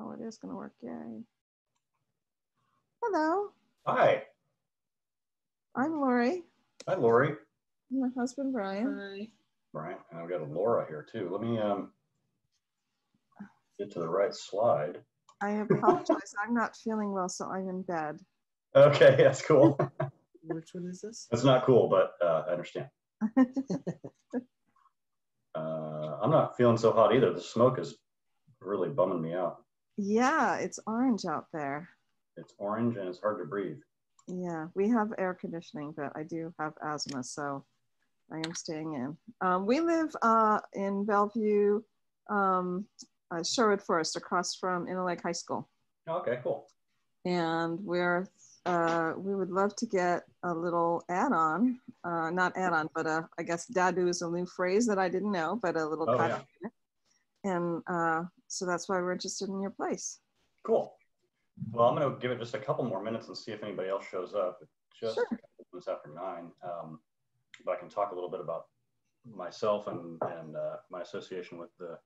Oh, it is going to work. Yay. Hello. Hi. I'm Lori. Hi, Lori. My husband, Brian. Hi. Brian, and I've got a Laura here too. Let me get to the right slide. I apologize. I'm not feeling well, so I'm in bed. Okay, that's cool. Which one is this? That's not cool, but I understand. I'm not feeling so hot either. The smoke is really bumming me out. Yeah, it's orange out there. It's orange and it's hard to breathe. Yeah, we have air conditioning, but I do have asthma, so I am staying in. We live in Bellevue, Sherwood Forest, across from Eastlake High School. Okay, cool. And we would love to get a little add-on, not add-on, but I guess DADU is a new phrase that I didn't know, but a little cut. Yeah. And so that's why we're interested in your place. Cool. Well, I'm going to give it just a couple more minutes and see if anybody else shows up. It's just sure. a couple minutes after 9. But I can talk a little bit about myself and my association with the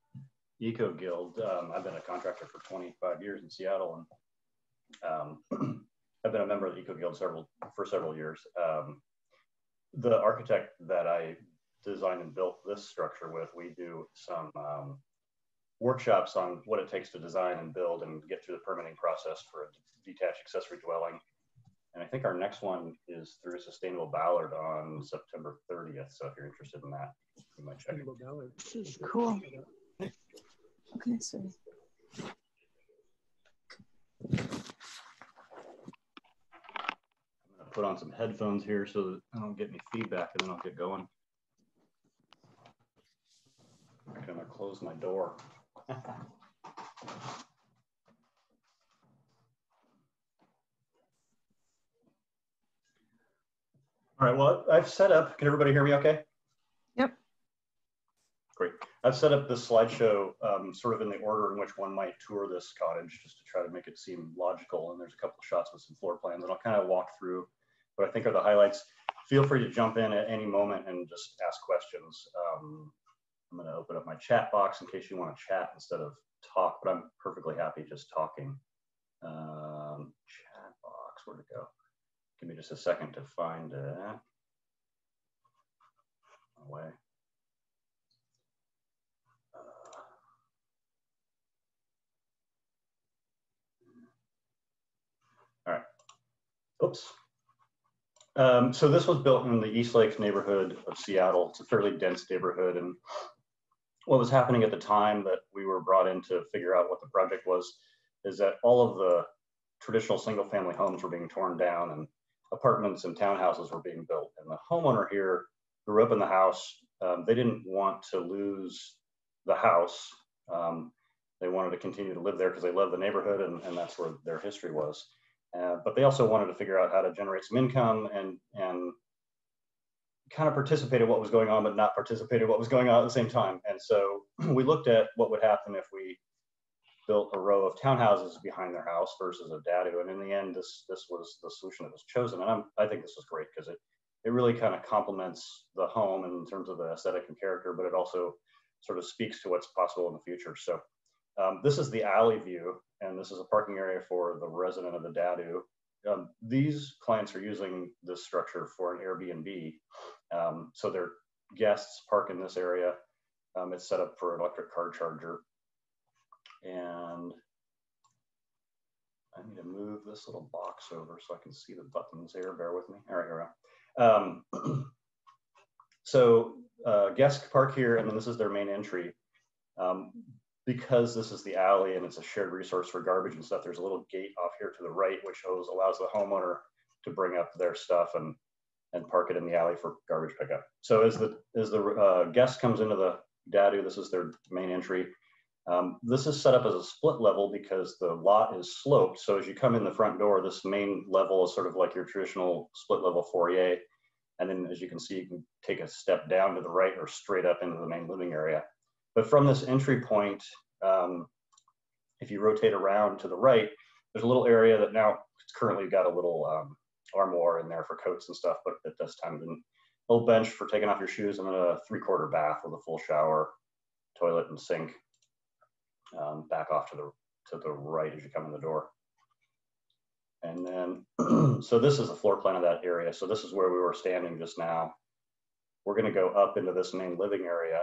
Eco Guild. I've been a contractor for 25 years in Seattle, and I've been a member of the Eco Guild for several years. The architect that I designed and built this structure with, we do some workshops on what it takes to design and build and get through the permitting process for a detached accessory dwelling. And I think our next one is through Sustainable Ballard on September 30th. So if you're interested in that, you might check it. Cool. Okay, so. I'm gonna put on some headphones here so that I don't get any feedback, and then I'll get going. I'm gonna close my door. All right, well, I've set up, can everybody hear me okay? Yep. Great. I've set up this slideshow sort of in the order in which one might tour this cottage, just to try to make it seem logical. And there's a couple of shots with some floor plans, and I'll kind of walk through what I think are the highlights. Feel free to jump in at any moment and just ask questions. I'm going to open up my chat box in case you want to chat instead of talk, but I'm perfectly happy just talking. Chat box, where'd it go? Give me just a second to find it. Away. All right. Oops. So this was built in the Eastlake neighborhood of Seattle. It's a fairly dense neighborhood, and what was happening at the time that we were brought in to figure out what the project was is that all of the traditional single-family homes were being torn down, and apartments and townhouses were being built. And the homeowner here grew up in the house. They didn't want to lose the house. They wanted to continue to live there because they loved the neighborhood, and that's where their history was. But they also wanted to figure out how to generate some income and kind of participate in what was going on, but not participate in what was going on at the same time. And so we looked at what would happen if we built a row of townhouses behind their house versus a DADU. And in the end, this was the solution that was chosen. And I think this was great because it really kind of complements the home in terms of the aesthetic and character, but it also sort of speaks to what's possible in the future. So this is the alley view, and this is a parking area for the resident of the DADU. These clients are using this structure for an Airbnb. So their guests park in this area. It's set up for an electric car charger. And I need to move this little box over so I can see the buttons here. Bear with me. All right, here we go. So guests park here, and then this is their main entry. Because this is the alley and it's a shared resource for garbage and stuff, there's a little gate off here to the right, which allows the homeowner to bring up their stuff and park it in the alley for garbage pickup. So as the guest comes into the DADU, this is their main entry. This is set up as a split level because the lot is sloped. So as you come in the front door, this main level is sort of like your traditional split level foyer. And then as you can see, you can take a step down to the right or straight up into the main living area. But from this entry point, if you rotate around to the right, there's a little area that now it's currently got a little armoire in there for coats and stuff, but at this time, a little bench for taking off your shoes, and then a 3/4 bath with a full shower, toilet, and sink. Back off to the to the right as you come in the door. And then, so this is the floor plan of that area. So this is where we were standing just now. We're going to go up into this main living area.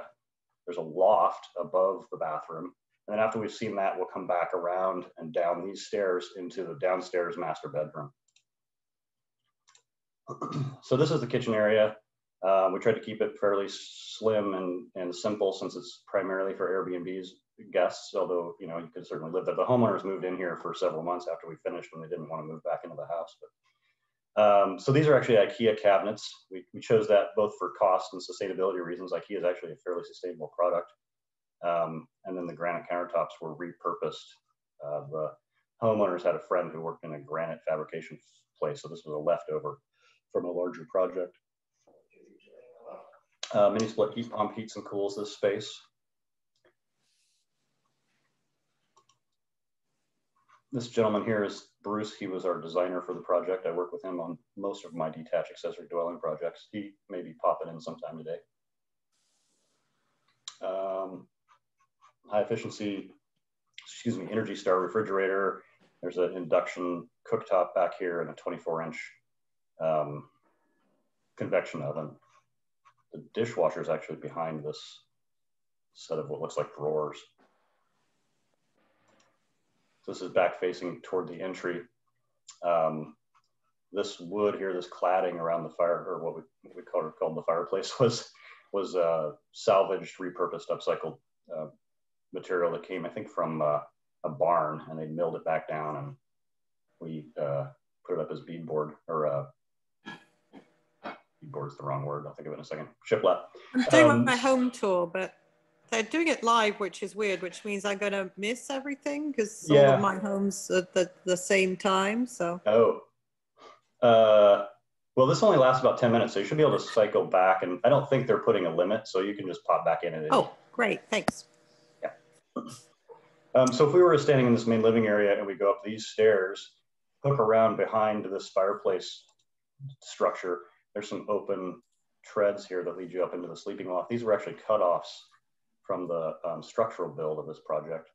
There's a loft above the bathroom. And then after we've seen that, we'll come back around and down these stairs into the downstairs master bedroom. So this is the kitchen area. We tried to keep it fairly slim and simple since it's primarily for Airbnb's guests, although, you know, you could certainly live there. The homeowners moved in here for several months after we finished when they didn't want to move back into the house. But, so these are actually IKEA cabinets. We chose that both for cost and sustainability reasons. IKEA is actually a fairly sustainable product. And then the granite countertops were repurposed. The homeowners had a friend who worked in a granite fabrication place, so this was a leftover from a larger project. Mini split heat pump heats and cools this space. This gentleman here is Bruce. He was our designer for the project. I work with him on most of my detached accessory dwelling projects. He may be popping in sometime today. High efficiency, Energy Star refrigerator. There's an induction cooktop back here and a 24-inch convection oven. The dishwasher is actually behind this set of what looks like drawers. So this is back facing toward the entry. This wood here, this cladding around the fire, or what we called the fireplace, was salvaged, repurposed, upcycled material that came, I think, from a barn, and they milled it back down, and we put it up as beadboard, or beadboard's the wrong word. I'll think of it in a second. Shiplap. I'm doing my home tour, but they're doing it live, which is weird, which means I'm going to miss everything because all of my homes are at the same time. So. Oh. Well, this only lasts about 10 minutes, so you should be able to cycle back. And I don't think they're putting a limit, so you can just pop back in. Oh, great. Thanks. Yeah. So if we were standing in this main living area and we go up these stairs, hook around behind this fireplace structure, there's some open treads here that lead you up into the sleeping loft. These were actually cutoffs from the structural build of this project.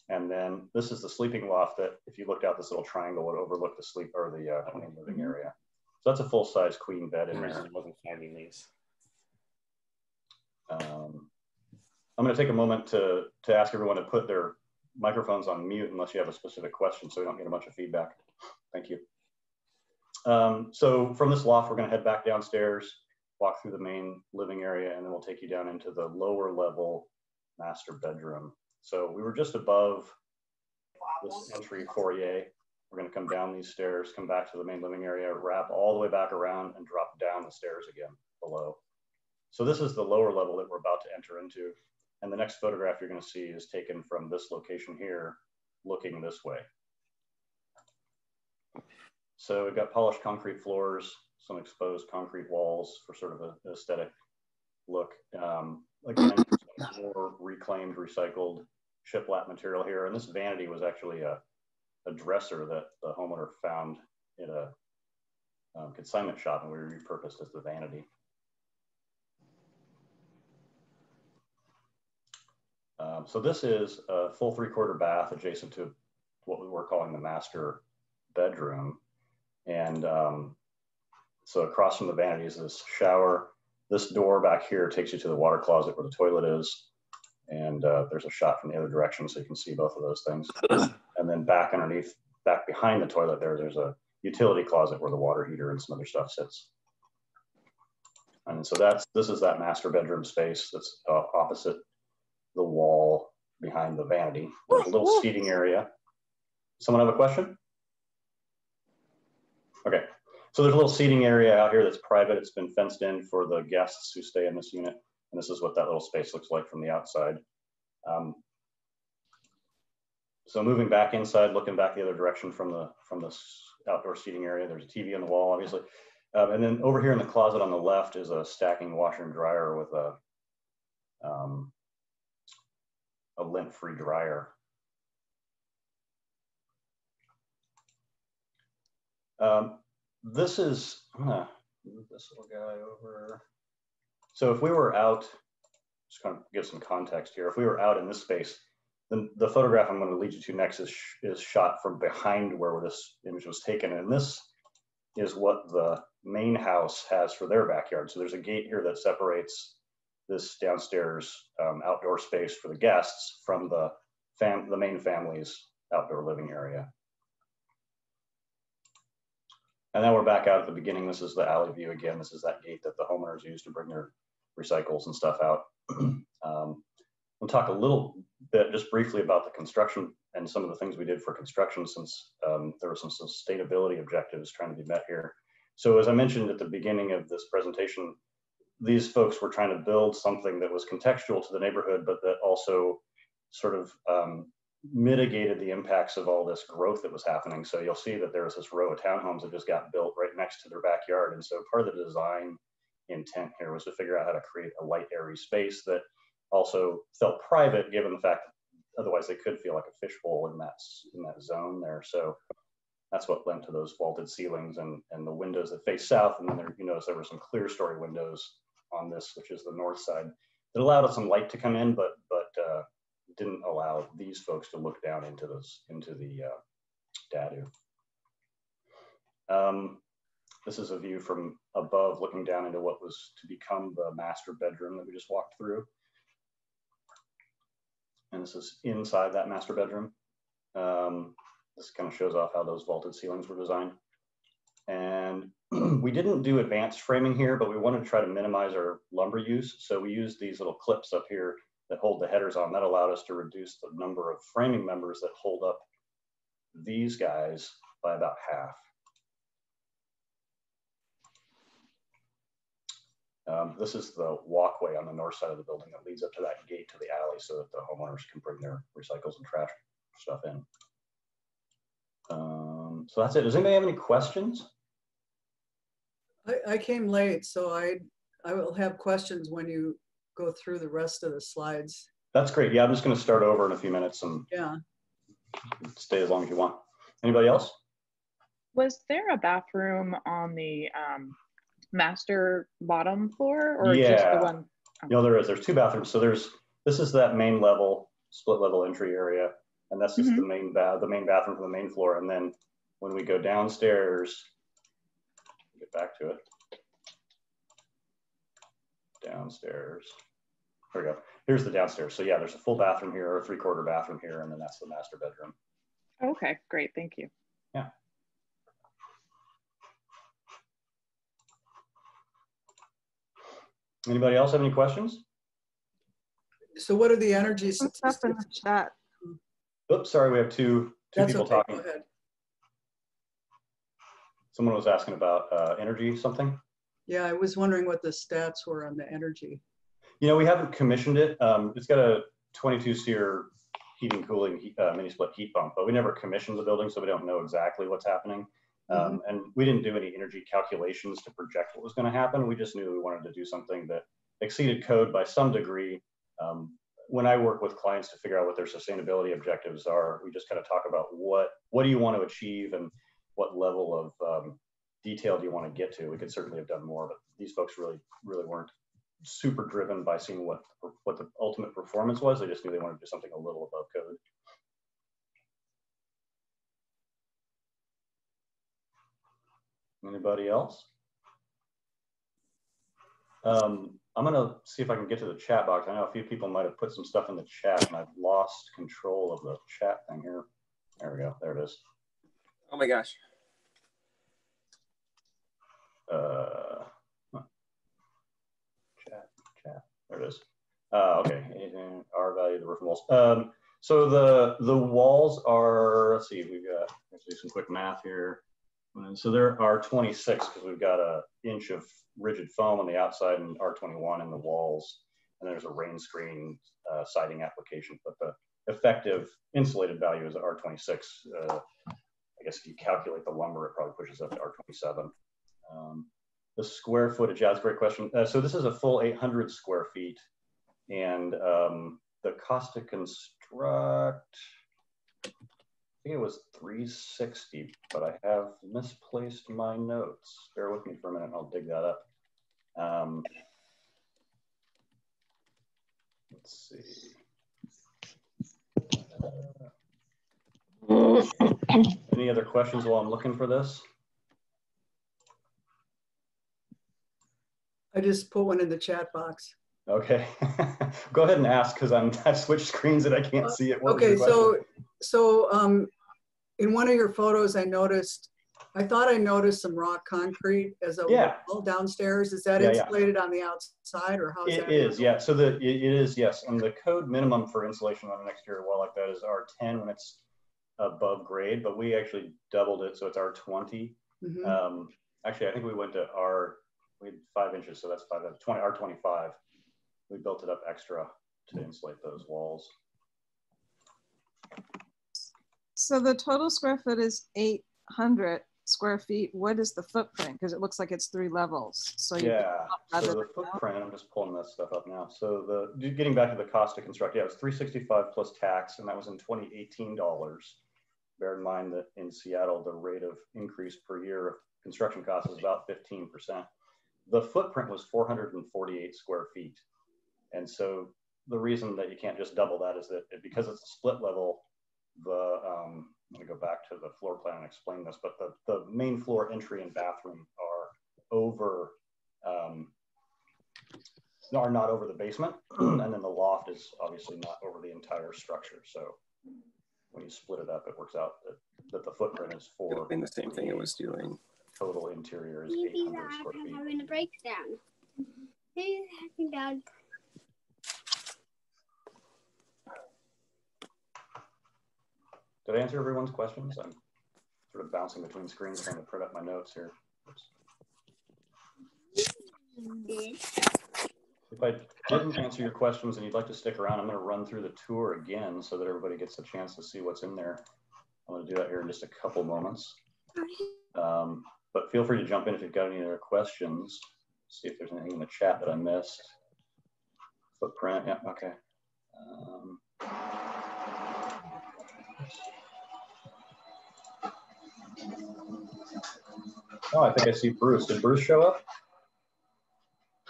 And then this is the sleeping loft that, if you looked out this little triangle, would overlook the sleep or the main living area. So that's a full-size queen bed in there. I wasn't finding these. I'm going to take a moment to ask everyone to put their microphones on mute unless you have a specific question, so we don't get a bunch of feedback. Thank you. So from this loft, we're going to head back downstairs, walk through the main living area, and then we'll take you down into the lower level master bedroom. So we were just above this entry foyer. We're going to come down these stairs, come back to the main living area, wrap all the way back around, and drop down the stairs again below. So this is the lower level that we're about to enter into. And the next photograph you're going to see is taken from this location here, looking this way. So we've got polished concrete floors, some exposed concrete walls for sort of an aesthetic look. Again, more reclaimed, recycled shiplap material here. And this vanity was actually a dresser that the homeowner found in a consignment shop, and we repurposed as the vanity. So this is a full 3/4 bath adjacent to what we were calling the master bedroom. And so across from the vanity is this shower. This door back here takes you to the water closet where the toilet is. And there's a shot from the other direction so you can see both of those things. And then back underneath, back behind the toilet there's a utility closet where the water heater and some other stuff sits. And so this is that master bedroom space that's opposite the wall behind the vanity. There's a little seating area. Someone have a question? Okay, so there's a little seating area out here that's private. It's been fenced in for the guests who stay in this unit. And this is what that little space looks like from the outside. So moving back inside, looking back the other direction from this outdoor seating area, there's a TV on the wall, obviously. And then over here in the closet on the left is a stacking washer and dryer with a lint-free dryer. This is, I'm gonna move this little guy over. So if we were out, just kind of give some context here. If we were out in this space, The photograph I'm going to lead you to next is shot from behind where this image was taken. And this is what the main house has for their backyard. So there's a gate here that separates this downstairs outdoor space for the guests from the main family's outdoor living area. And then we're back out at the beginning. This is the alley view again. This is that gate that the homeowners use to bring their recycles and stuff out. We'll talk a little bit just briefly about the construction and some of the things we did for construction, since there were some sustainability objectives trying to be met here. So as I mentioned at the beginning of this presentation, these folks were trying to build something that was contextual to the neighborhood, but that also sort of mitigated the impacts of all this growth that was happening. So you'll see that there was this row of townhomes that just got built right next to their backyard. And so part of the design intent here was to figure out how to create a light, airy space that also felt private, given the fact that otherwise they could feel like a fishbowl in that zone there. So that's what led to those vaulted ceilings and the windows that face south. And then there, you notice there were some clear story windows on this, which is the north side, that allowed us some light to come in, but didn't allow these folks to look down into the DADU. This is a view from above, looking down into what was to become the master bedroom that we just walked through. And this is inside that master bedroom. This kind of shows off how those vaulted ceilings were designed. And we didn't do advanced framing here, but we wanted to try to minimize our lumber use. So we used these little clips up here that hold the headers on. That allowed us to reduce the number of framing members that hold up these guys by about half. This is the walkway on the north side of the building that leads up to that gate to the alley so that the homeowners can bring their recycles and trash stuff in. So that's it. Does anybody have any questions? I came late, so I will have questions when you go through the rest of the slides. That's great. Yeah, I'm just going to start over in a few minutes and stay as long as you want. Anybody else? Was there a bathroom on the master bottom floor, or just the one? No, there is. There's two bathrooms. So this is that main level, split level entry area, and that's just the main bathroom from the main floor. And then when we go downstairs, get back to it. Downstairs. There we go. Here's the downstairs. So yeah, there's a full bathroom here, or a 3/4 bathroom here, and then that's the master bedroom. Okay, great. Thank you. Yeah. Anybody else have any questions? So what are the energy statistics? In the chat. Oops, sorry, we have two people okay. talking. Go ahead. Someone was asking about energy something. Yeah, I was wondering what the stats were on the energy. You know, we haven't commissioned it. It's got a 22 SEER heating, cooling, mini split heat pump, but we never commissioned the building, so we don't know exactly what's happening. And we didn't do any energy calculations to project what was going to happen. We just knew we wanted to do something that exceeded code by some degree. When I work with clients to figure out what their sustainability objectives are, we just kind of talk about what do you want to achieve and what level of detail do you want to get to. We could certainly have done more, but these folks really weren't super driven by seeing what the ultimate performance was. They just knew they wanted to do something a little above code. Anybody else? I'm gonna see if I can get to the chat box. I know a few people might have put some stuff in the chat and I've lost control of the chat thing here. There we go, there it is. Oh my gosh. Chat, there it is. Okay, R value, the roof and walls. So the walls are, let's see, let's do some quick math here. And so there are 26 because we've got an inch of rigid foam on the outside and R21 in the walls. And there's a rain screen siding application, but the effective insulated value is R26. I guess if you calculate the lumber, it probably pushes up to R27. The square footage, yeah, that's a great question. So this is a full 800 square feet. And the cost to construct, I think it was $360, but I have misplaced my notes. Bear with me for a minute, I'll dig that up. Let's see. Any other questions while I'm looking for this? I just put one in the chat box. Okay, go ahead and ask because I've switched screens and I can't see it. Okay, so in one of your photos, I thought I noticed some raw concrete as a wall downstairs. Is that insulated on the outside, or how's that? It is, yeah. So it is, yes. And the code minimum for insulation on an exterior wall like that is R10 when it's above grade, but we actually doubled it, so it's R20. Actually, I think we went to we had 5 inches, so that's R25. We built it up extra to insulate those walls. So the total square foot is 800 square feet. What is the footprint? Because it looks like it's 3 levels. So so the footprint, I'm just pulling this stuff up now. So getting back to the cost to construct, it was $365 plus tax, and that was in 2018 dollars. Bear in mind that in Seattle, the rate of increase per year of construction costs is about 15%. The footprint was 448 square feet. And so the reason that you can't just double that is that because it's a split level, I'm going to go back to the floor plan and explain this, but the main floor entry and bathroom are not over the basement. And then the loft is obviously not over the entire structure. So when you split it up, it works out that the footprint is doing the same thing it was doing. Total interior is 800 square feet. Having a breakdown. Hey, hacking down. Did I answer everyone's questions? I'm sort of bouncing between screens trying to print up my notes here. If I didn't answer your questions and you'd like to stick around, I'm going to run through the tour again so that everybody gets a chance to see what's in there. I'm going to do that here in just a couple moments. But feel free to jump in if you've got any other questions. See if there's anything in the chat that I missed. Footprint, yeah, okay. Oh, I think I see Bruce. Did Bruce show up?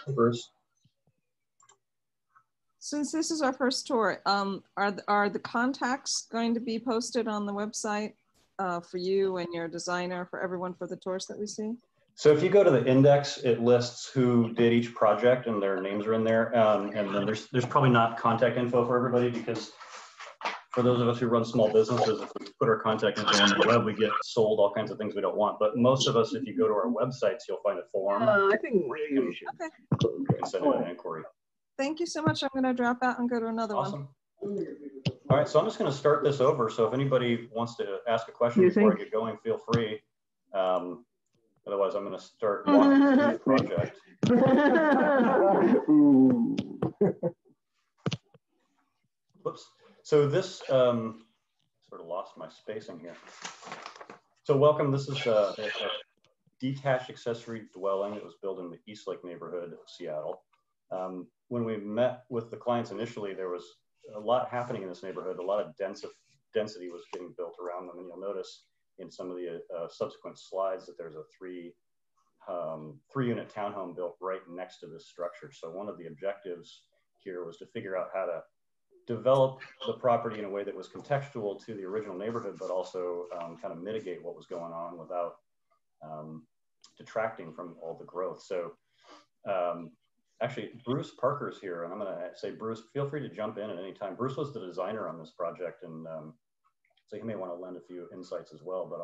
Hey, Bruce. Since this is our first tour, are the contacts going to be posted on the website for you and your designer, for everyone, for the tours that we see? So if you go to the index, it lists who did each project and their names are in there. And then there's probably not contact info for everybody because for those of us who run small businesses, if we put our contact info on the web, we get sold all kinds of things we don't want. But most of us, if you go to our websites, you'll find a form. I think you can send in an inquiry. Thank you so much. I'm going to drop out and go to another one. All right, so I'm just going to start this over. So if anybody wants to ask a question before I get going, feel free. Otherwise, I'm going to start walking through the project. Whoops. So this sort of lost my spacing here. So welcome. This is a detached accessory dwelling. It was built in the Eastlake neighborhood of Seattle. When we met with the clients initially, there was a lot happening in this neighborhood. A lot of density was getting built around them. And you'll notice in some of the subsequent slides that there's a three-unit townhome built right next to this structure. So one of the objectives here was to figure out how to develop the property in a way that was contextual to the original neighborhood, but also kind of mitigate what was going on without detracting from all the growth. So actually, Bruce Parker's here, and I'm going to say, Bruce, feel free to jump in at any time. Bruce was the designer on this project, and so he may want to lend a few insights as well, but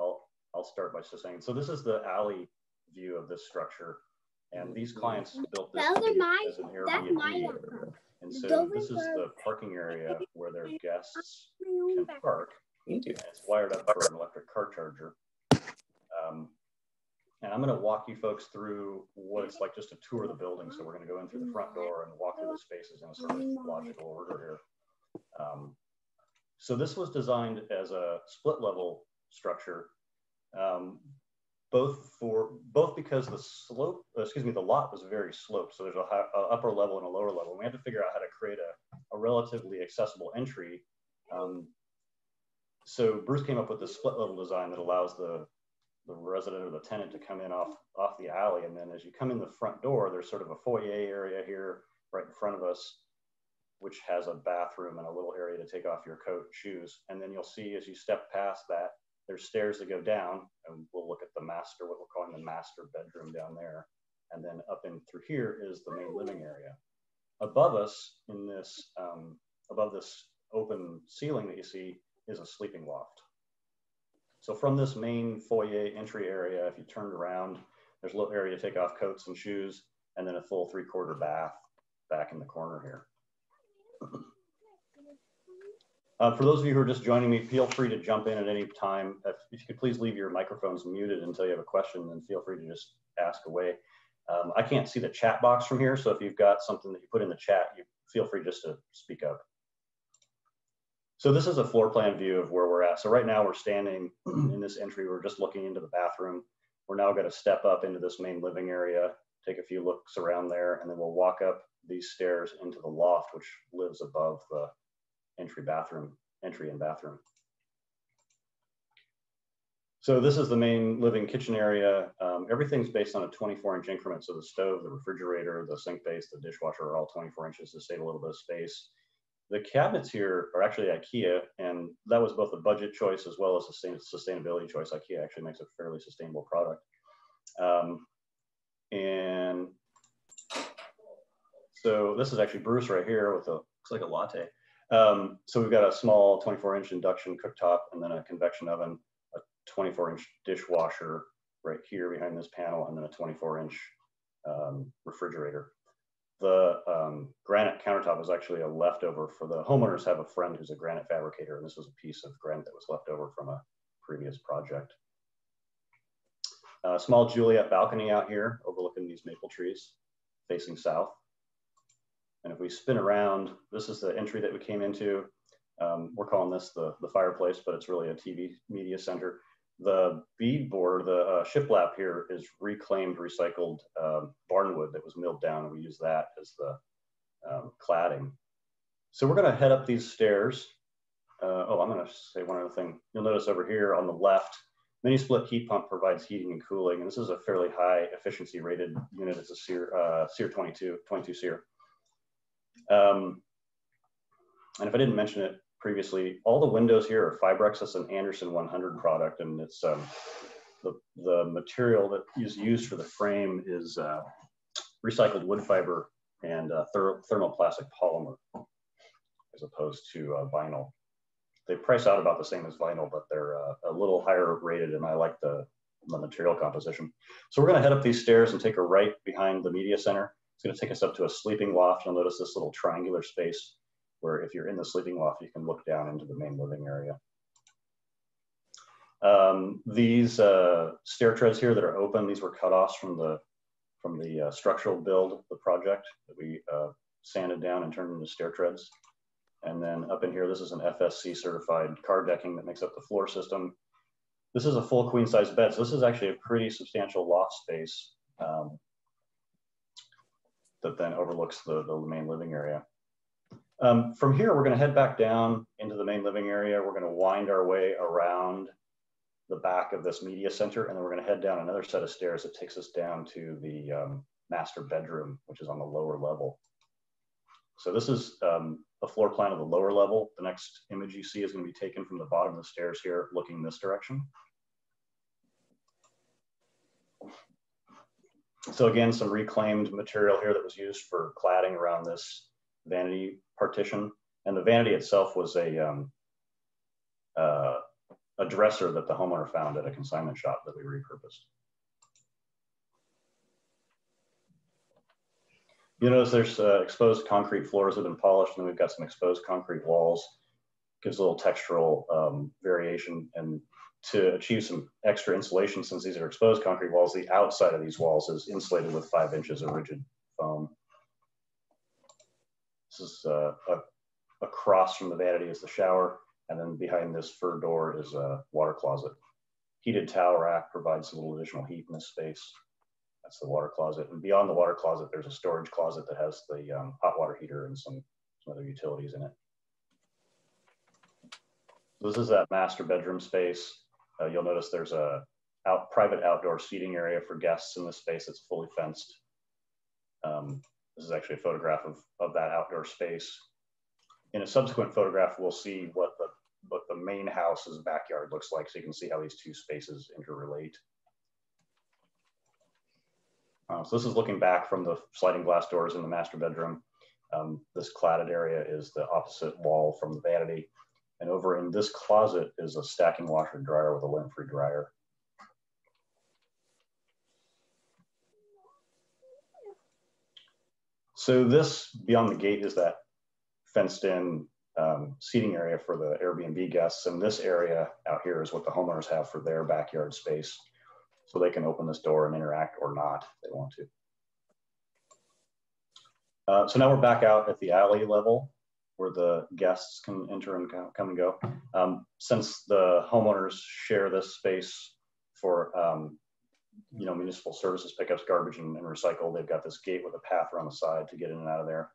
I'll start by just saying, so this is the alley view of this structure, and these clients built this as an Airbnb. And so this is the parking area where their guests can park, and it's wired up for an electric car charger. And I'm going to walk you folks through what it's like just to tour the building. So we're going to go in through the front door and walk through the spaces in a sort of logical order here. So this was designed as a split level structure, both because the lot was very sloped. So there's a upper level and a lower level. And we had to figure out how to create a relatively accessible entry. So Bruce came up with this split level design that allows the resident or the tenant to come in off the alley. And then as you come in the front door, there's sort of a foyer area here right in front of us, which has a bathroom and a little area to take off your coat and shoes. And then you'll see as you step past that, there's stairs that go down, and we'll look at the master, what we're calling the master bedroom down there. And then up in through here is the main living area. Above us in this, above this open ceiling that you see is a sleeping loft. So from this main foyer entry area, if you turned around, there's a little area to take off coats and shoes, and then a full 3/4 bath back in the corner here. For those of you who are just joining me, feel free to jump in at any time. If you could please leave your microphones muted until you have a question, then feel free to just ask away. I can't see the chat box from here, so if you've got something that you put in the chat, you feel free just to speak up. So this is a floor plan view of where we're at. So right now we're standing in this entry. We're just looking into the bathroom. We're now going to step up into this main living area, take a few looks around there, and then we'll walk up these stairs into the loft, which lives above the entry and bathroom. So this is the main living kitchen area. Everything's based on a 24-inch increment. So the stove, the refrigerator, the sink base, the dishwasher are all 24 inches to save a little bit of space. The cabinets here are actually IKEA, and that was both a budget choice as well as a sustainability choice. IKEA actually makes a fairly sustainable product. And so this is actually Bruce right here with a, looks like a latte. So we've got a small 24-inch induction cooktop and then a convection oven, a 24-inch dishwasher right here behind this panel, and then a 24-inch refrigerator. The granite countertop is actually a leftover for the homeowners. Have a friend who's a granite fabricator, and this was a piece of granite that was left over from a previous project. A small Juliet balcony out here overlooking these maple trees facing south. And if we spin around, this is the entry that we came into. We're calling this the fireplace, but it's really a TV media center. The beadboard, the shiplap here is reclaimed, recycled barnwood that was milled down, and we use that as the cladding. So we're going to head up these stairs. Oh, I'm going to say one other thing. You'll notice over here on the left, mini split heat pump provides heating and cooling, and this is a fairly high efficiency rated unit. It's a SEER 22 SEER. And if I didn't mention it previously, all the windows here are Fibrex. It's an Anderson 100 product, and it's the material that is used for the frame is recycled wood fiber and thermoplastic polymer, as opposed to vinyl. They price out about the same as vinyl, but they're a little higher rated, and I like the material composition. So we're going to head up these stairs and take a right behind the media center. It's going to take us up to a sleeping loft. You'll notice this little triangular space where if you're in the sleeping loft, you can look down into the main living area. These stair treads here that are open, these were cut-offs from the structural build of the project that we sanded down and turned into stair treads. And then up in here, this is an FSC certified car decking that makes up the floor system. This is a full queen size bed. So this is actually a pretty substantial loft space that then overlooks the main living area. From here, we're going to head back down into the main living area. We're going to wind our way around the back of this media center, and then we're going to head down another set of stairs that takes us down to the master bedroom, which is on the lower level. So this is a floor plan of the lower level. The next image you see is going to be taken from the bottom of the stairs here, looking this direction. So again, some reclaimed material here that was used for cladding around this vanity partition. And the vanity itself was a dresser that the homeowner found at a consignment shop that we repurposed. You notice there's exposed concrete floors that have been polished, and then we've got some exposed concrete walls. Gives a little textural variation, and to achieve some extra insulation, since these are exposed concrete walls, the outside of these walls is insulated with 5 inches of rigid foam. This is across from the vanity is the shower, and then behind this fur door is a water closet. Heated towel rack provides a little additional heat in this space. That's the water closet. And beyond the water closet, there's a storage closet that has the hot water heater and some other utilities in it. This is that master bedroom space. You'll notice there's a private outdoor seating area for guests in this space that's fully fenced. This is actually a photograph of that outdoor space. In a subsequent photograph, we'll see what what the main house's backyard looks like, so you can see how these two spaces interrelate. So this is looking back from the sliding glass doors in the master bedroom. This cladded area is the opposite wall from the vanity. And over in this closet is a stacking washer and dryer with a lint-free dryer. So this, beyond the gate, is that fenced-in seating area for the Airbnb guests. And this area out here is what the homeowners have for their backyard space. So they can open this door and interact or not if they want to. So now we're back out at the alley level where the guests can enter and come and go. Since the homeowners share this space for municipal services, pickups, garbage, and recycle, they've got this gate with a path around the side to get in and out of there.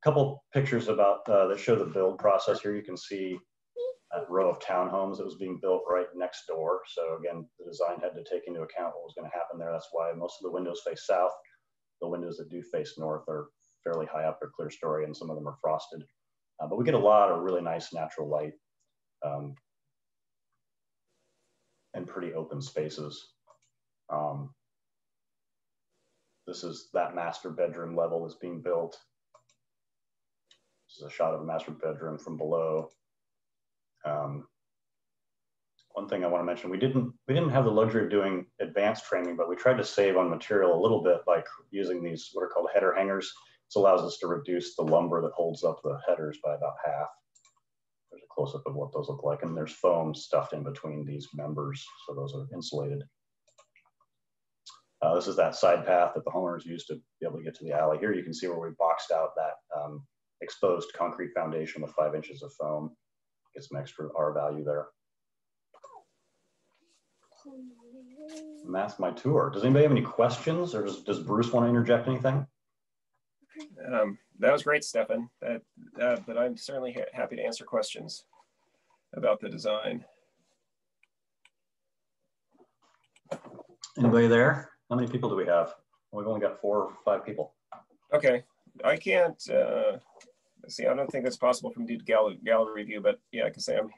Couple pictures about that show the build process here. You can see a row of townhomes that was being built right next door. So again, the design had to take into account what was going to happen there. That's why most of the windows face south. The windows that do face north are fairly high up, they're clear story, and some of them are frosted. But we get a lot of really nice natural light and pretty open spaces. This is that master bedroom level that's being built. This is a shot of the master bedroom from below. One thing I want to mention, we didn't have the luxury of doing advanced framing, but we tried to save on material a little bit by using these what are called header hangers. This allows us to reduce the lumber that holds up the headers by about half. There's a close-up of what those look like, and there's foam stuffed in between these members, so those are insulated. This is that side path that the homeowners used to be able to get to the alley. Here you can see where we boxed out that exposed concrete foundation with 5 inches of foam. Get some extra R value there. And that's my tour. Does anybody have any questions, or does Bruce want to interject anything? That was great, Stefan. But I'm certainly happy to answer questions about the design. Anybody there? How many people do we have? We've only got 4 or 5 people. Okay, I can't see. I don't think it's possible for me to do gallery view, but yeah, I can say I'm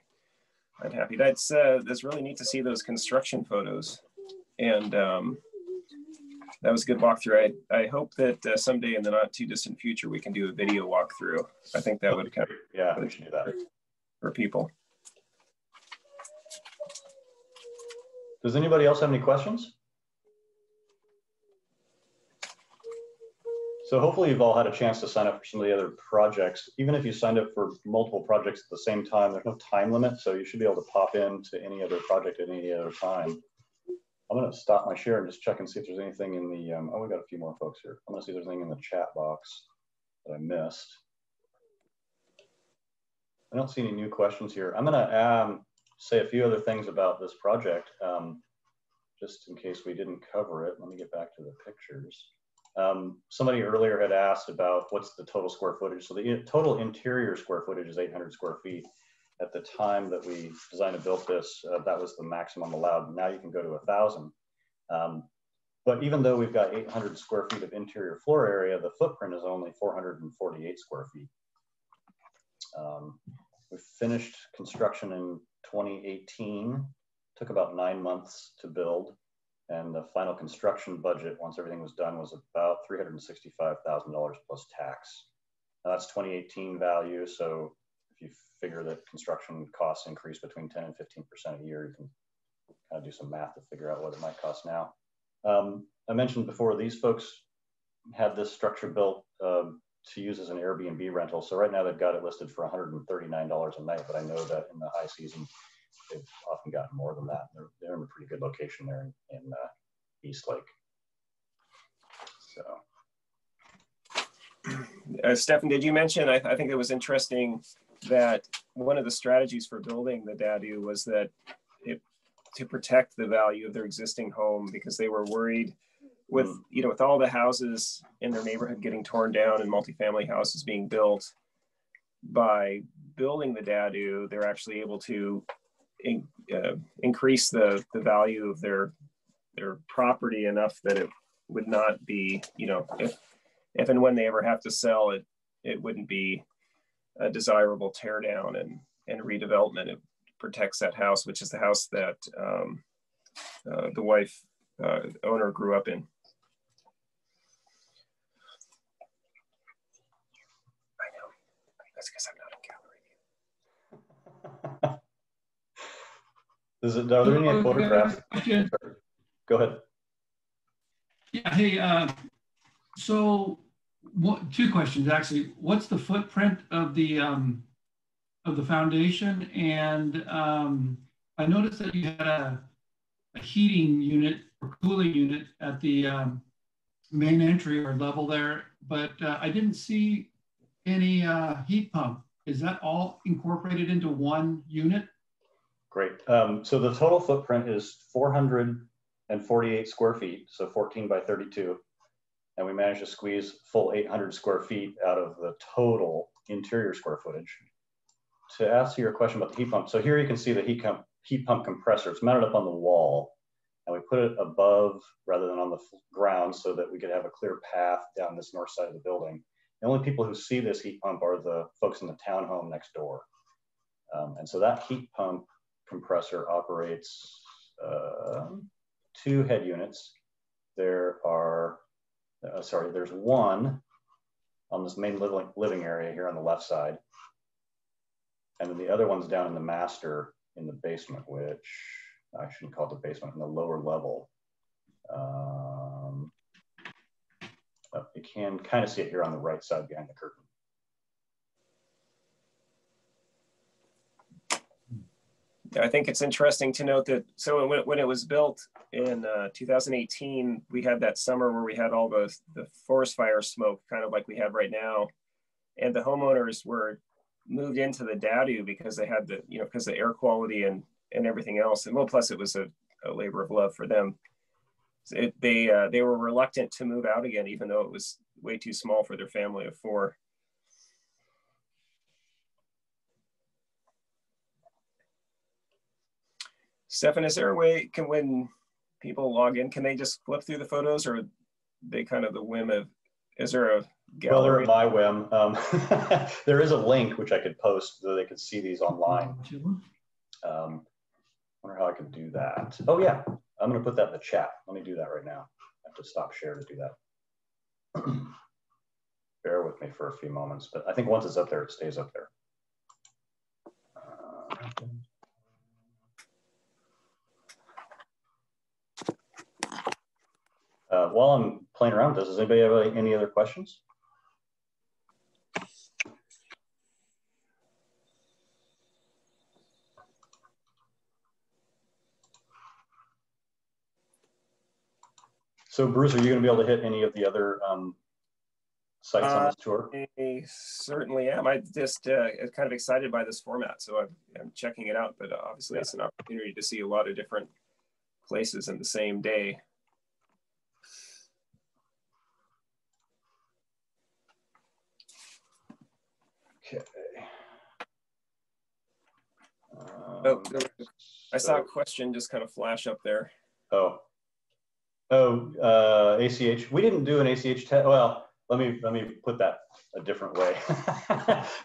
happy. That's really neat to see those construction photos, and that was a good walkthrough. I hope that someday in the not too distant future we can do a video walkthrough. I think that would kind of we should do that for people. Does anybody else have any questions? So hopefully you've all had a chance to sign up for some of the other projects. Even if you signed up for multiple projects at the same time, there's no time limit, so you should be able to pop into any other project at any other time. I'm going to stop my share and just check and see if there's anything in the, oh, we got a few more folks here. I'm going to see if there's anything in the chat box that I missed. I don't see any new questions here. I'm going to say a few other things about this project, just in case we didn't cover it. Let me get back to the pictures. Somebody earlier had asked about what's the total square footage. So the total interior square footage is 800 square feet. At the time that we designed and built this, that was the maximum allowed. Now you can go to 1,000. But even though we've got 800 square feet of interior floor area, the footprint is only 448 square feet. We finished construction in 2018. Took about 9 months to build. And the final construction budget, once everything was done, was about $365,000 plus tax. Now that's 2018 value. So if you figure that construction costs increase between 10 and 15% a year, you can kind of do some math to figure out what it might cost now. I mentioned before, these folks had this structure built to use as an Airbnb rental. So right now they've got it listed for $139 a night, but I know that in the high season, they've often gotten more than that. They're in a pretty good location there in Eastlake. So, Stefan, did you mention? I think it was interesting that one of the strategies for building the DADU was that to protect the value of their existing home, because they were worried with with all the houses in their neighborhood getting torn down and multifamily houses being built. By building the DADU, they're actually able to increase the value of their property enough that it would not be, if and when they ever have to sell it, it wouldn't be a desirable tear down. and redevelopment. It protects that house, which is the house that the wife owner grew up in. I know, that's because I'm not in gallery view. Are there any photographs? Go ahead. Yeah, hey, so two questions actually. What's the footprint of the foundation? And I noticed that you had a heating unit or cooling unit at the main entry or level there, but I didn't see any heat pump. Is that all incorporated into one unit? Great. So the total footprint is 448 square feet, so 14 by 32. And we managed to squeeze full 800 square feet out of the total interior square footage. To answer your question about the heat pump, so here you can see the heat pump compressor. It's mounted up on the wall, and we put it above rather than on the ground so that we could have a clear path down this north side of the building. The only people who see this heat pump are the folks in the townhome next door. And so that heat pump compressor operates 2 head units. There's one on this main living area here on the left side. And then the other one's down in the master in the basement, which I shouldn't call it the basement, in the lower level. You can kind of see it here on the right side behind the curtain. I think it's interesting to note that, so when it was built in 2018, we had that summer where we had all the forest fire smoke, kind of like we have right now. And the homeowners were moved into the DADU because they had the, because of the air quality and everything else. And well, plus it was a labor of love for them. They were reluctant to move out again, even though it was way too small for their family of 4. Stefan, is there a way, when people log in, can they just flip through the photos, or they kind of the whim of, is there a gallery? Well, they're at my whim. There is a link which I could post so they could see these online. Wonder how I could do that. Oh yeah, I'm gonna put that in the chat. Let me do that right now. I have to stop share to do that. Bear with me for a few moments, but I think once it's up there, it stays up there. While I'm playing around with this, does anybody have any other questions? So Bruce, are you going to be able to hit any of the other sites on this tour? I certainly am. I just kind of excited by this format, so I'm checking it out, but obviously it's an opportunity to see a lot of different places in the same day. Okay. I saw a question just kind of flash up there. ACH. We didn't do an ACH test. Well, let me put that a different way.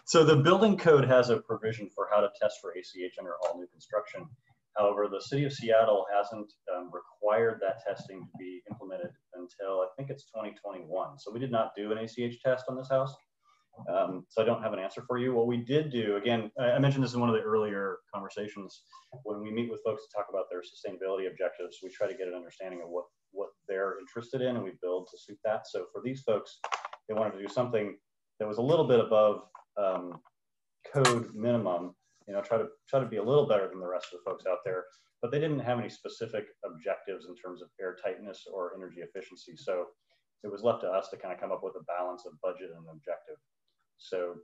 So the building code has a provision for how to test for ACH under all new construction. However, the city of Seattle hasn't required that testing to be implemented until I think it's 2021. So we did not do an ACH test on this house. So I don't have an answer for you. What we did do, again, I mentioned this in one of the earlier conversations, when we meet with folks to talk about their sustainability objectives, we try to get an understanding of what they're interested in, and we build to suit that. So for these folks, they wanted to do something that was a little bit above code minimum, try to be a little better than the rest of the folks out there, but they didn't have any specific objectives in terms of air tightness or energy efficiency. So it was left to us to kind of come up with a balance of budget and objective. So,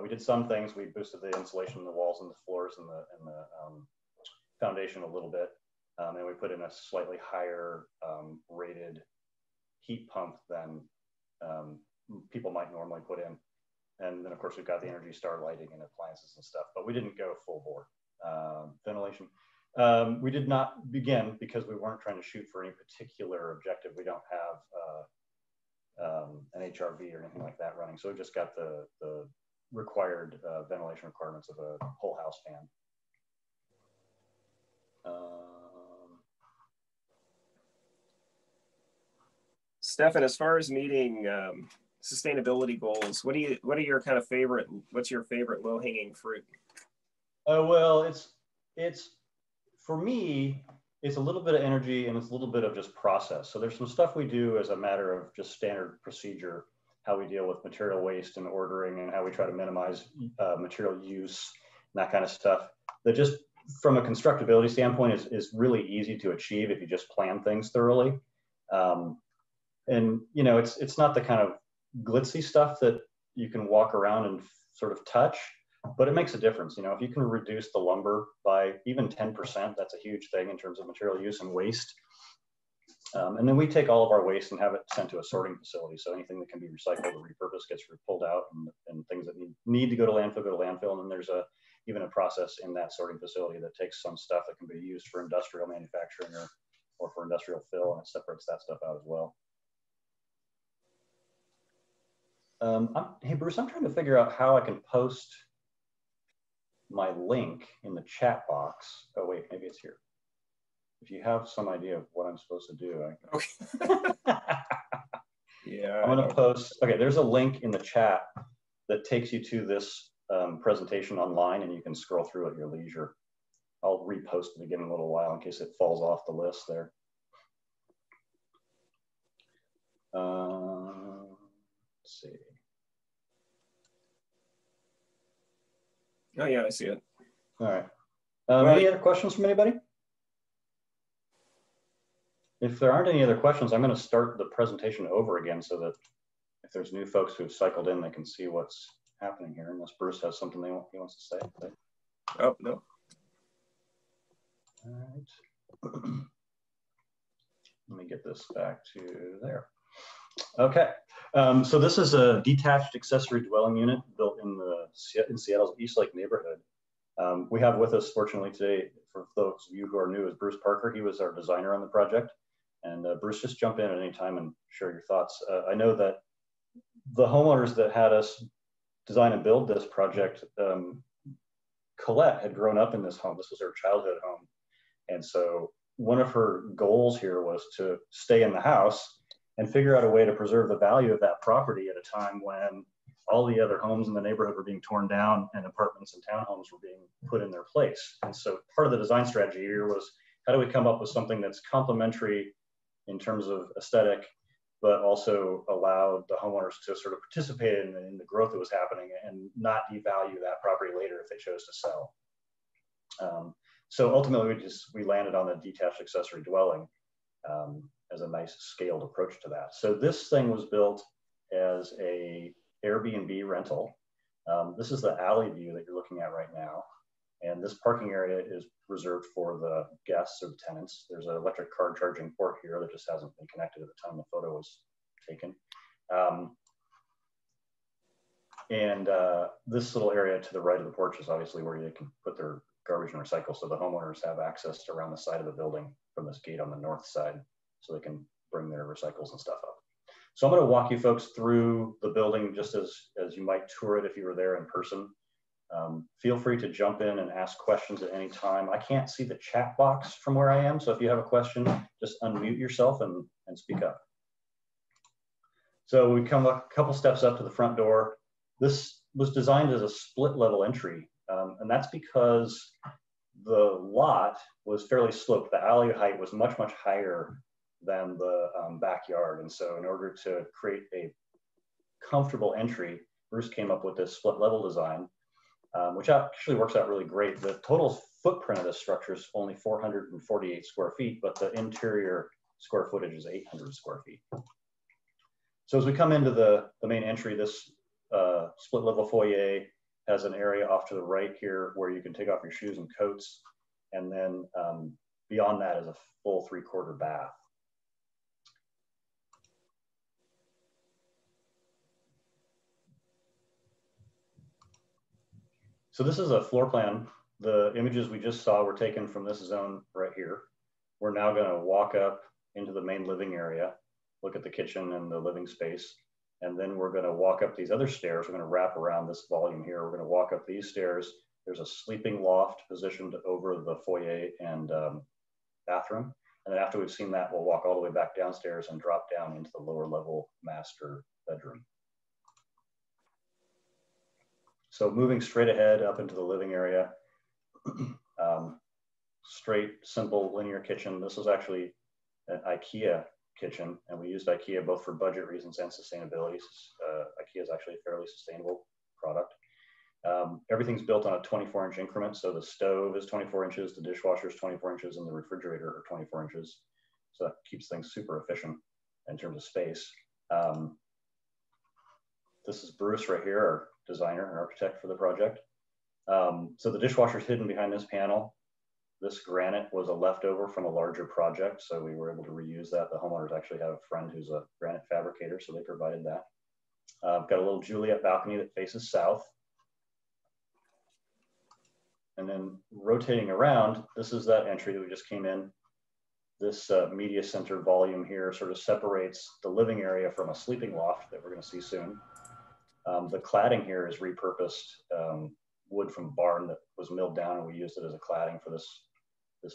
we did some things. We boosted the insulation in the walls and the floors and the foundation a little bit. And we put in a slightly higher rated heat pump than people might normally put in. And then of course we've got the Energy Star lighting and appliances and stuff, but we didn't go full bore. Ventilation. We did not begin because we weren't trying to shoot for any particular objective. We don't have an HRV or anything like that running. So we just got the required required ventilation requirements of a whole house fan. Stefan, as far as meeting sustainability goals, what are your kind of what's your favorite low-hanging fruit? Well, it's for me, it's a little bit of energy and it's a little bit of just process. So there's some stuff we do as a matter of just standard procedure, how we deal with material waste and ordering and how we try to minimize material use and that kind of stuff. That just from a constructability standpoint is really easy to achieve if you just plan things thoroughly. And you know, it's not the kind of glitzy stuff that you can walk around and sort of touch, but it makes a difference. You know, if you can reduce the lumber by even 10%, that's a huge thing in terms of material use and waste. And then we take all of our waste and have it sent to a sorting facility. So anything that can be recycled or repurposed gets pulled out, and things that need to go to landfill. And then there's even a process in that sorting facility that takes some stuff that can be used for industrial manufacturing or for industrial fill, and it separates that stuff out as well. Hey, Bruce, I'm trying to figure out how I can post my link in the chat box. Oh, wait, maybe it's here. If you have some idea of what I'm supposed to do, Yeah. I'm going to post. Okay, there's a link in the chat that takes you to this presentation online, and you can scroll through at your leisure. I'll repost it again in a little while in case it falls off the list there. Let's see. Oh yeah, I see it. All right. Any other questions from anybody? If there aren't any other questions, I'm going to start the presentation over again so that if there's new folks who've cycled in, they can see what's happening here, unless Bruce has something he wants to say. Oh, no. All right. Let me get this back to there. Okay. So this is a detached accessory dwelling unit built in Seattle's Eastlake neighborhood. We have with us, fortunately today, for those of you who are new, is Bruce Parker. He was our designer on the project. And Bruce, just jump in at any time and share your thoughts. I know that the homeowners that had us design and build this project, Colette had grown up in this home. This was her childhood home. And so one of her goals here was to stay in the house and figure out a way to preserve the value of that property at a time when all the other homes in the neighborhood were being torn down and apartments and townhomes were being put in their place. And so part of the design strategy here was, how do we come up with something that's complementary in terms of aesthetic, but also allowed the homeowners to sort of participate in the growth that was happening and not devalue that property later if they chose to sell. So ultimately, we landed on the detached accessory dwelling as a nice scaled approach to that. So this thing was built as a Airbnb rental. This is the alley view that you're looking at right now. And this parking area is reserved for the guests or the tenants. There's an electric car charging port here that just hasn't been connected at the time the photo was taken. This little area to the right of the porch is obviously where they can put their garbage and recycle. So the homeowners have access to around the side of the building from this gate on the north side, so they can bring their recycles and stuff up. So I'm going to walk you folks through the building just as you might tour it if you were there in person. Feel free to jump in and ask questions at any time. I can't see the chat box from where I am, so if you have a question, just unmute yourself and speak up. So we come a couple steps up to the front door. This was designed as a split level entry, and that's because the lot was fairly sloped. The alley height was much, much higher than the backyard. And so in order to create a comfortable entry, Bruce came up with this split level design, which actually works out really great. The total footprint of this structure is only 448 square feet, but the interior square footage is 800 square feet. So as we come into the main entry, this split level foyer has an area off to the right here where you can take off your shoes and coats. And then beyond that is a full 3/4 bath. So this is a floor plan. The images we just saw were taken from this zone right here. We're now going to walk up into the main living area, look at the kitchen and the living space. And then we're going to walk up these other stairs. We're going to wrap around this volume here. We're going to walk up these stairs. There's a sleeping loft positioned over the foyer and bathroom. And then after we've seen that, we'll walk all the way back downstairs and drop down into the lower level master bedroom. So moving straight ahead up into the living area, straight, simple, linear kitchen. This was actually an IKEA kitchen, and we used IKEA both for budget reasons and sustainability. IKEA is actually a fairly sustainable product. Everything's built on a 24-inch increment. So the stove is 24 inches, the dishwasher is 24 inches, and the refrigerator are 24 inches. So that keeps things super efficient in terms of space. This is Bruce right here, our designer and architect for the project. So the dishwasher is hidden behind this panel. This granite was a leftover from a larger project, so we were able to reuse that. The homeowners actually have a friend who's a granite fabricator, so they provided that. Got a little Juliet balcony that faces south. And then rotating around, this is that entry that we just came in. This media center volume here sort of separates the living area from a sleeping loft that we're going to see soon. The cladding here is repurposed wood from barn that was milled down, and we used it as a cladding for this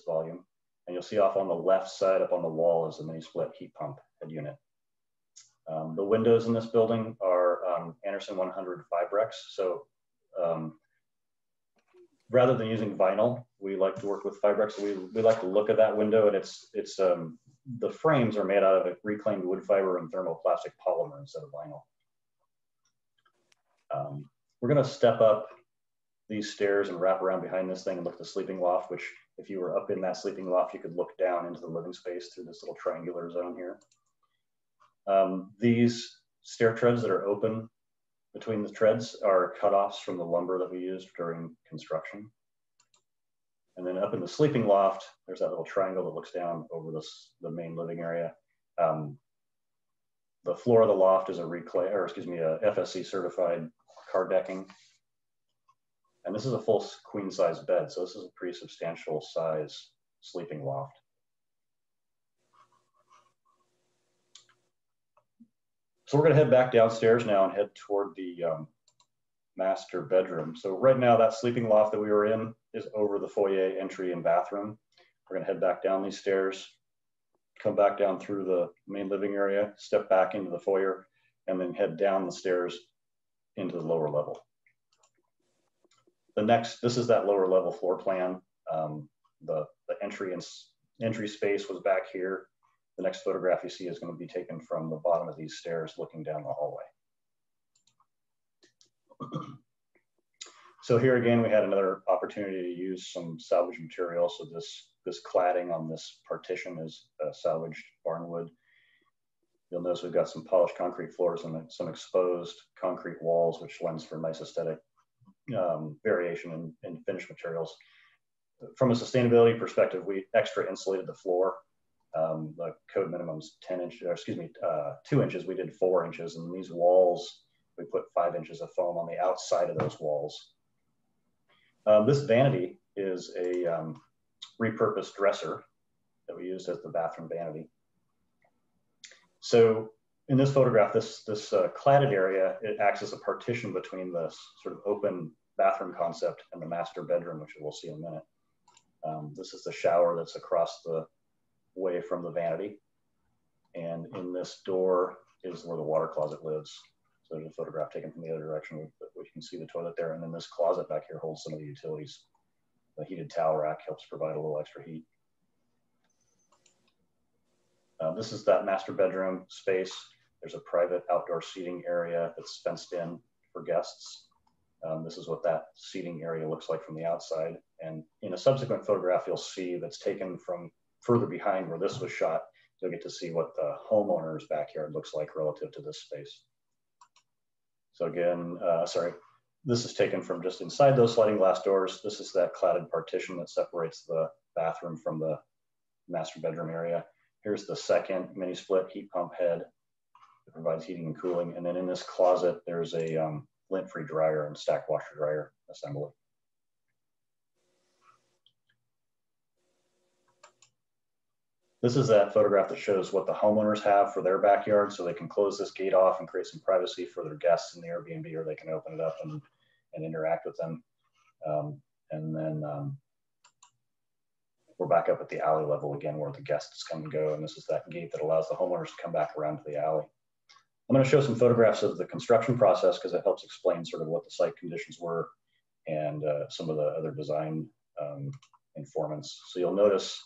volume. And you'll see off on the left side up on the wall is a mini split heat pump head unit. The windows in this building are Anderson 100 Vibrex. So rather than using vinyl, we like to work with Vibrex. We like to look at that window, and the frames are made out of reclaimed wood fiber and thermoplastic polymer instead of vinyl. We're going to step up these stairs and wrap around behind this thing and look at the sleeping loft, which if you were up in that sleeping loft, you could look down into the living space through this little triangular zone here. These stair treads that are open between the treads are cutoffs from the lumber that we used during construction. And then up in the sleeping loft, there's that little triangle that looks down over the main living area. The floor of the loft is a FSC certified car decking. And this is a full queen size bed. So this is a pretty substantial size sleeping loft. So we're going to head back downstairs now and head toward the master bedroom. So right now that sleeping loft that we were in is over the foyer entry and bathroom. We're going to head back down these stairs, come back down through the main living area, step back into the foyer, and then head down the stairs into the lower level. This is that lower level floor plan. The entry space was back here. The next photograph you see is going to be taken from the bottom of these stairs looking down the hallway. So here again, we had another opportunity to use some salvage material. So this cladding on this partition is salvaged barnwood. You'll notice we've got some polished concrete floors and some exposed concrete walls, which lends for nice aesthetic variation in finished materials. From a sustainability perspective, we extra insulated the floor. The code minimum is 2 inches. We did 4 inches, and these walls, we put 5 inches of foam on the outside of those walls. This vanity is a repurposed dresser that we used as the bathroom vanity. So in this photograph, this cladded area, it acts as a partition between the sort of open bathroom concept and the master bedroom, which we'll see in a minute. This is the shower that's across the way from the vanity. And in this door is where the water closet lives. So there's a photograph taken from the other direction, we can see the toilet there. And then this closet back here holds some of the utilities. The heated towel rack helps provide a little extra heat. This is that master bedroom space. There's a private outdoor seating area that's fenced in for guests. This is what that seating area looks like from the outside. And in a subsequent photograph, you'll see that's taken from further behind where this was shot. You'll get to see what the homeowner's backyard looks like relative to this space. So again, this is taken from just inside those sliding glass doors. This is that cladded partition that separates the bathroom from the master bedroom area. Here's the second mini split heat pump head that provides heating and cooling. And then in this closet, there's a lint-free dryer and stack washer dryer assembly. This is that photograph that shows what the homeowners have for their backyard, so they can close this gate off and create some privacy for their guests in the Airbnb, or they can open it up and interact with them. And then we're back up at the alley level again, where the guests come and go. And this is that gate that allows the homeowners to come back around to the alley. I'm going to show some photographs of the construction process because it helps explain sort of what the site conditions were and some of the other design informants. So you'll notice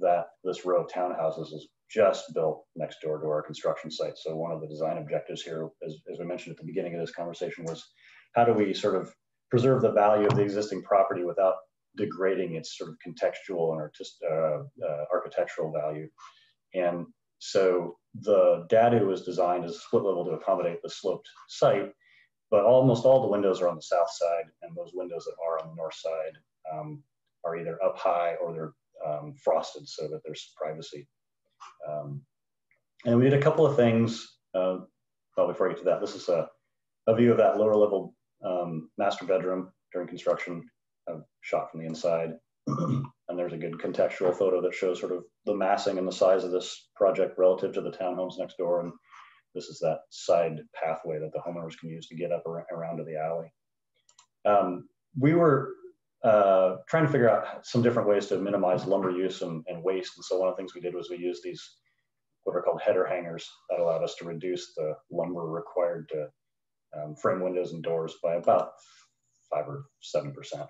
that this row of townhouses is just built next door to our construction site. So one of the design objectives here, as we mentioned at the beginning of this conversation, was how do we sort of preserve the value of the existing property without degrading its sort of contextual and architectural value. And so the DADU was designed as a split level to accommodate the sloped site, but almost all the windows are on the south side, and those windows that are on the north side are either up high or they're frosted so that there's privacy. And we did a couple of things. Well, before I get to that, this is a view of that lower level master bedroom during construction, shot from the inside. And there's a good contextual photo that shows sort of the massing and the size of this project relative to the townhomes next door. And this is that side pathway that the homeowners can use to get up around to the alley. We were trying to figure out some different ways to minimize lumber use and waste. And so one of the things we did was we used these, what are called header hangers, that allowed us to reduce the lumber required to frame windows and doors by about 5 or 7%.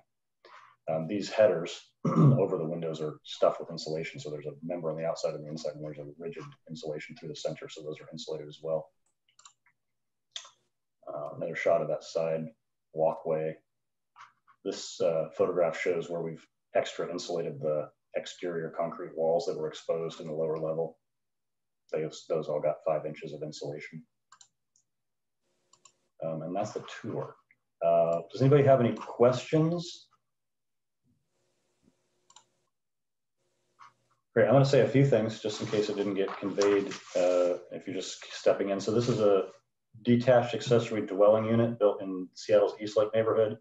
These headers over the windows are stuffed with insulation. So there's a member on the outside and the inside, and there's a rigid insulation through the center. So those are insulated as well. Another shot of that side walkway. This photograph shows where we've extra insulated the exterior concrete walls that were exposed in the lower level. Those all got 5 inches of insulation. And that's the tour. Does anybody have any questions? Great, I'm going to say a few things just in case it didn't get conveyed if you're just stepping in. So this is a detached accessory dwelling unit built in Seattle's Eastlake neighborhood.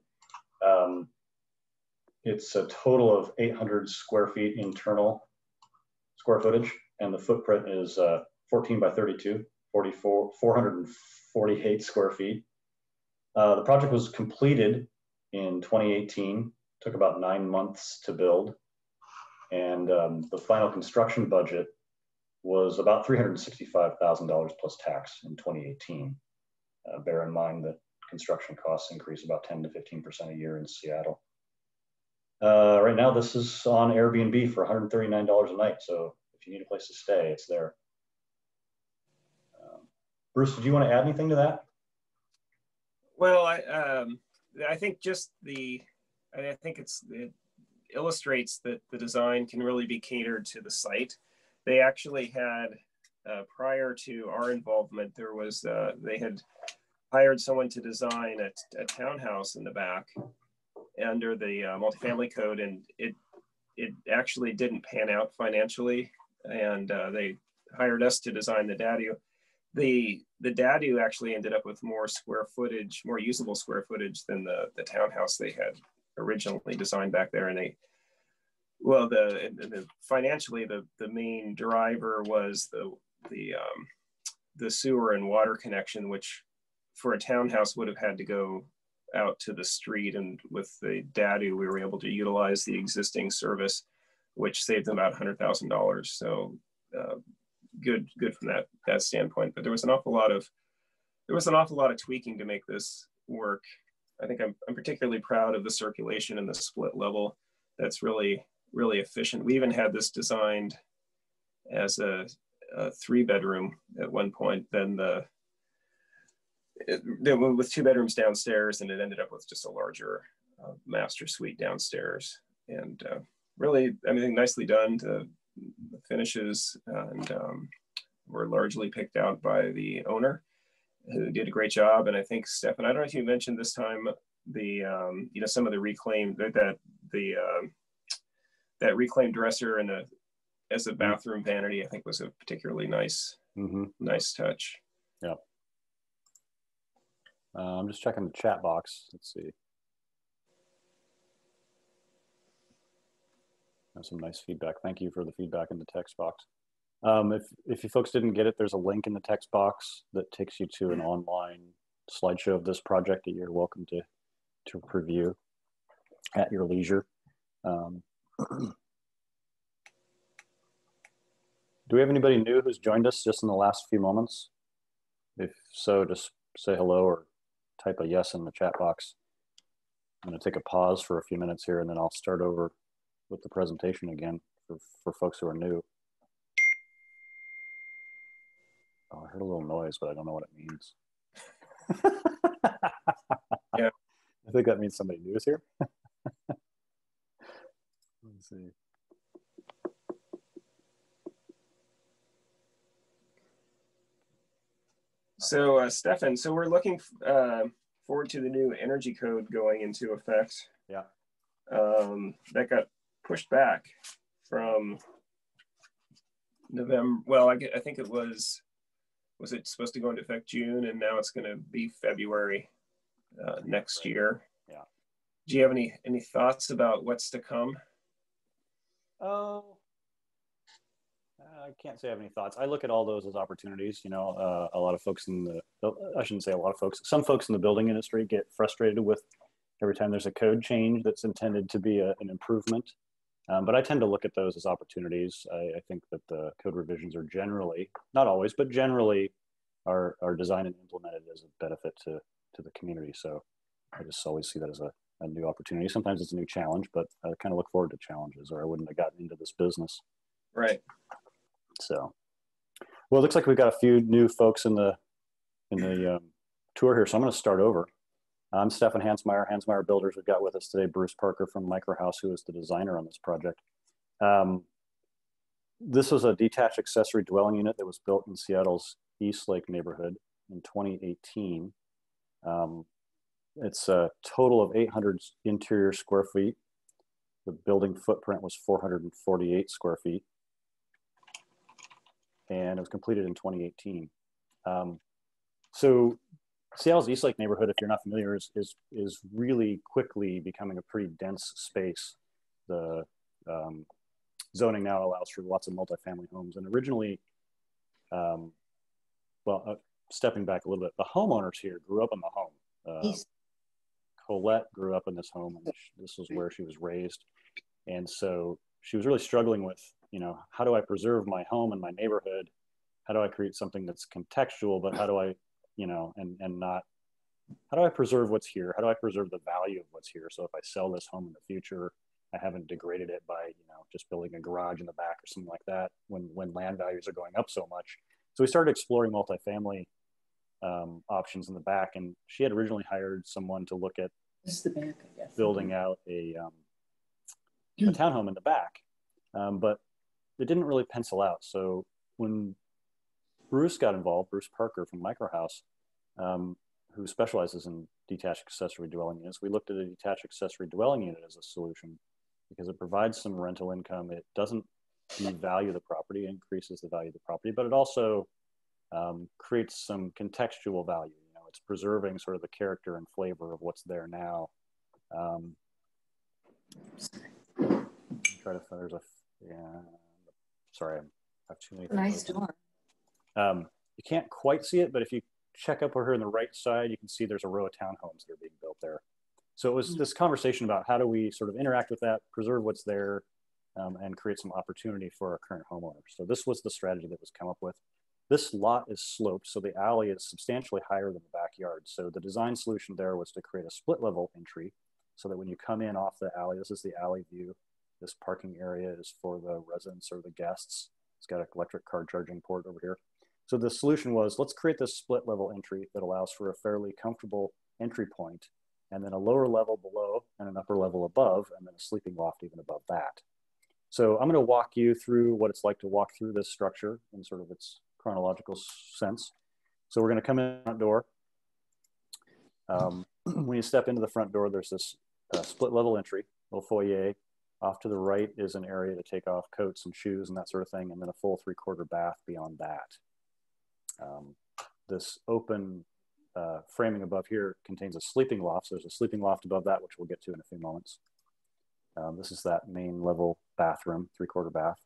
It's a total of 800 square feet internal square footage, and the footprint is 14 by 32, 448 square feet. The project was completed in 2018, took about 9 months to build. And the final construction budget was about $365,000 plus tax in 2018. Bear in mind that construction costs increase about 10 to 15% a year in Seattle. Right now, this is on Airbnb for $139 a night. So if you need a place to stay, it's there. Bruce, did you want to add anything to that? Well, I think just I think it illustrates that the design can really be catered to the site. They actually had, prior to our involvement, there was, they had hired someone to design a townhouse in the back under the multifamily code, and it actually didn't pan out financially, and they hired us to design the DADU. The DADU actually ended up with more square footage, more usable square footage than the townhouse they had originally designed back there. And financially, the main driver was the sewer and water connection, which for a townhouse would have had to go out to the street. And with the DADU, we were able to utilize the existing service, which saved them about $100,000. So good from that standpoint. But there was an awful lot of tweaking to make this work. I think I'm particularly proud of the circulation and the split level. That's really efficient. We even had this designed as a 3-bedroom at one point. Then with 2 bedrooms downstairs, and it ended up with just a larger master suite downstairs. And really, I mean, nicely done. The finishes and were largely picked out by the owner, who did a great job. And I think, Stefan, I don't know if you mentioned this time some of the reclaimed that reclaimed dresser and as a bathroom vanity, I think was a particularly nice touch. Yeah. I'm just checking the chat box. Let's see. That's some nice feedback. Thank you for the feedback in the text box. If you folks didn't get it, there's a link in the text box that takes you to an online slideshow of this project that you're welcome to preview at your leisure. Do we have anybody new who's joined us just in the last few moments? If so, just say hello or type a yes in the chat box. I'm going to take a pause for a few minutes here, and then I'll start over with the presentation again for folks who are new. Oh, I heard a little noise, but I don't know what it means. Yeah. I think that means somebody new is here. Let's see. So, Stefan, so we're looking forward to the new energy code going into effect. Yeah. That got pushed back from November. Well, I think it was it supposed to go into effect June, and now it's going to be February next year. Yeah. Do you have any thoughts about what's to come? Oh, I can't say I have any thoughts. I look at all those as opportunities. You know, a lot of folks I shouldn't say a lot of folks, some folks in the building industry get frustrated with every time there's a code change that's intended to be an improvement. But I tend to look at those as opportunities. I think that the code revisions are generally, not always, but generally are designed and implemented as a benefit to the community. So I just always see that as a new opportunity. Sometimes it's a new challenge, but I kind of look forward to challenges, or I wouldn't have gotten into this business. Right. So, well, it looks like we've got a few new folks in the tour here. So I'm going to start over. I'm Stefan Hansmeyer, Hansmeyer Builders. We've got with us today Bruce Parker from Microhouse, who is the designer on this project. This was a detached accessory dwelling unit that was built in Seattle's Eastlake neighborhood in 2018. It's a total of 800 interior square feet. The building footprint was 448 square feet. And it was completed in 2018. So Seattle's Eastlake neighborhood, if you're not familiar, is really quickly becoming a pretty dense space. The zoning now allows for lots of multifamily homes. And originally, stepping back a little bit, the homeowners here grew up in the home. Colette grew up in this home, and this was where she was raised. And so she was really struggling with, you know, how do I preserve my home and my neighborhood? How do I create something that's contextual, but how do I, you know, and not, how do I preserve what's here? How do I preserve the value of what's here? So if I sell this home in the future, I haven't degraded it by, you know, just building a garage in the back or something like that when land values are going up so much. So we started exploring multifamily options in the back, and she had originally hired someone to look at building out a townhome in the back, but it didn't really pencil out. So when Bruce got involved, Bruce Parker from Microhouse, who specializes in detached accessory dwelling units, we looked at a detached accessory dwelling unit as a solution because it provides some rental income. It doesn't devalue the property, increases the value of the property, but it also creates some contextual value. You know, it's preserving sort of the character and flavor of what's there now. Try to find, sorry, I have too many. Nice door. You can't quite see it, but if you check up over here on the right side, you can see there's a row of townhomes that are being built there. So it was this conversation about how do we sort of interact with that, preserve what's there, and create some opportunity for our current homeowners. So this was the strategy that was come up with. This lot is sloped, so the alley is substantially higher than the backyard. So the design solution there was to create a split level entry so that when you come in off the alley, this is the alley view. This parking area is for the residents or the guests. It's got an electric car charging port over here. So the solution was, let's create this split level entry that allows for a fairly comfortable entry point, and then a lower level below and an upper level above, and then a sleeping loft even above that. So I'm going to walk you through what it's like to walk through this structure in sort of its chronological sense. So we're going to come in the front door. When you step into the front door, there's this split level entry, little foyer. Off to the right is an area to take off coats and shoes and that sort of thing, and then a full 3/4 bath beyond that. This open framing above here contains a sleeping loft. So there's a sleeping loft above that, which we'll get to in a few moments. This is that main level bathroom, 3/4 bath.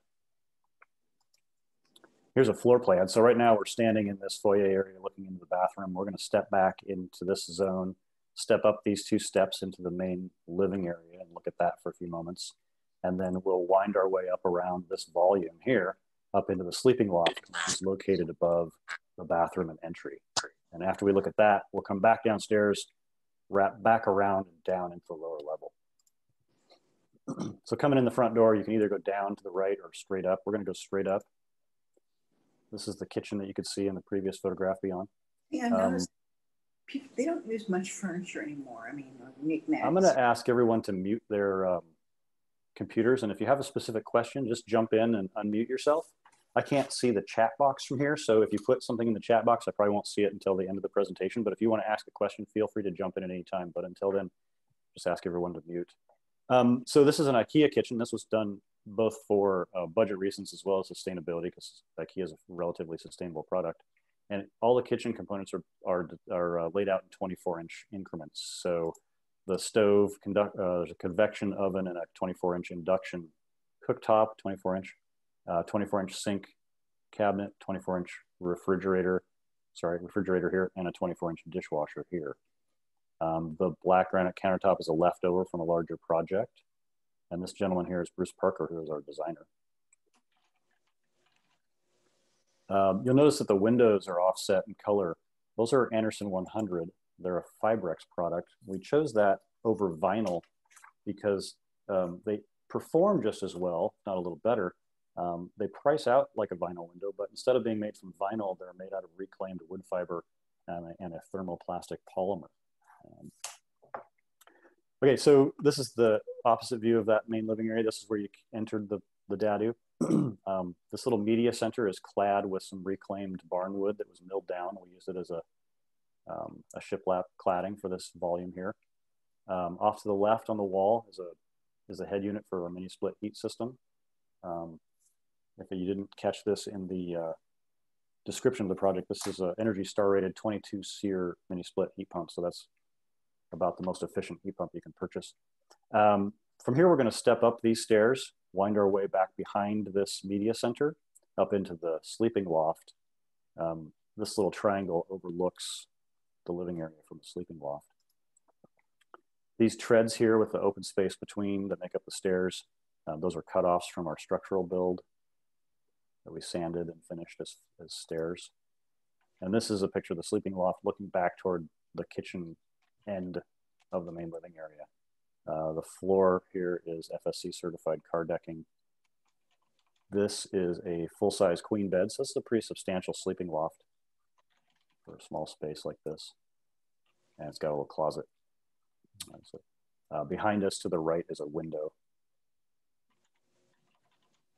Here's a floor plan. So right now we're standing in this foyer area looking into the bathroom. We're going to step back into this zone, step up these 2 steps into the main living area and look at that for a few moments. And then we'll wind our way up around this volume here, up into the sleeping loft, which is located above the bathroom and entry. And after we look at that, we'll come back downstairs, wrap back around and down into the lower level. So coming in the front door, you can either go down to the right or straight up. We're going to go straight up. This is the kitchen that you could see in the previous photograph beyond. Yeah, I noticed people, they don't use much furniture anymore. I mean, knickknacks. I'm going to ask everyone to mute their computers. And if you have a specific question, just jump in and unmute yourself. I can't see the chat box from here. So if you put something in the chat box, I probably won't see it until the end of the presentation. But if you want to ask a question, feel free to jump in at any time. But until then, just ask everyone to mute. So this is an IKEA kitchen. This was done both for budget reasons as well as sustainability, because IKEA is a relatively sustainable product. And all the kitchen components are laid out in 24-inch increments. So the stove, there's a convection oven and a 24-inch induction cooktop, 24-inch sink cabinet, 24-inch refrigerator here, and a 24-inch dishwasher here. The black granite countertop is a leftover from a larger project. And this gentleman here is Bruce Parker, who is our designer. You'll notice that the windows are offset in color. Those are Anderson 100. They're a Fibrex product. We chose that over vinyl because they perform just as well, not a little better. They price out like a vinyl window, but instead of being made from vinyl, they're made out of reclaimed wood fiber and a thermoplastic polymer. Okay, so this is the opposite view of that main living area. This is where you entered the DADU. This little media center is clad with some reclaimed barn wood that was milled down. We used it as a shiplap cladding for this volume here. Off to the left on the wall is a head unit for a mini split heat system. If you didn't catch this in the description of the project, this is an Energy Star rated 22 SEER mini split heat pump. So that's about the most efficient heat pump you can purchase. From here, we're going to step up these stairs, wind our way back behind this media center, up into the sleeping loft. This little triangle overlooks the living area from the sleeping loft. These treads here with the open space between that make up the stairs, those are cutoffs from our structural build that we sanded and finished as stairs. And this is a picture of the sleeping loft looking back toward the kitchen end of the main living area. The floor here is FSC certified car decking. This is a full-size queen bed, so this is a pretty substantial sleeping loft for a small space like this. And it's got a little closet. Behind us to the right is a window.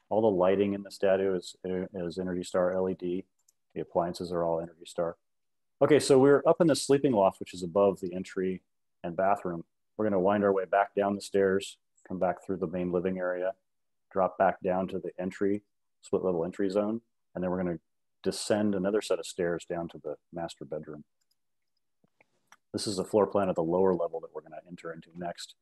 All the lighting in this DADU is Energy Star LED. The appliances are all Energy Star. Okay, so we're up in the sleeping loft, which is above the entry and bathroom. We're gonna wind our way back down the stairs, come back through the main living area, drop back down to the entry, split level entry zone, and then we're gonna descend another set of stairs down to the master bedroom. This is a floor plan at the lower level that we're gonna enter into next.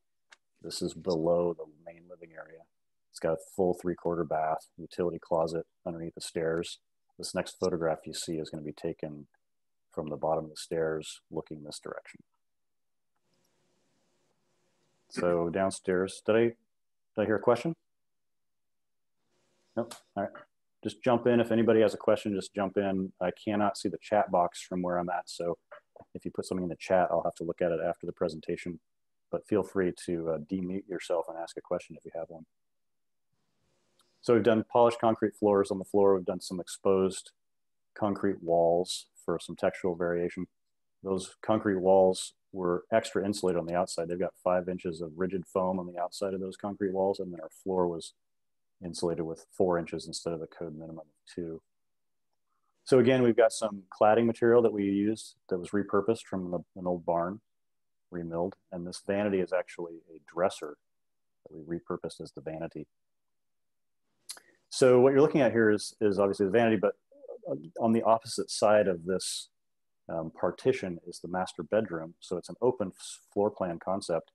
This is below the main living area. It's got a full 3/4 bath, utility closet underneath the stairs. This next photograph you see is gonna be taken from the bottom of the stairs looking this direction. So downstairs, did I hear a question? Nope, all right. Just jump in. If anybody has a question, just jump in. I cannot see the chat box from where I'm at. So if you put something in the chat, I'll have to look at it after the presentation, but feel free to demute yourself and ask a question if you have one. So we've done polished concrete floors on the floor. We've done some exposed concrete walls for some textural variation. Those concrete walls were extra insulated on the outside. They've got 5 inches of rigid foam on the outside of those concrete walls, and then our floor was insulated with 4 inches instead of the code minimum of 2. So again, we've got some cladding material that we used that was repurposed from an old barn, remilled, and this vanity is actually a dresser that we repurposed as the vanity. So what you're looking at here is obviously the vanity, but on the opposite side of this partition is the master bedroom. So it's an open floor plan concept.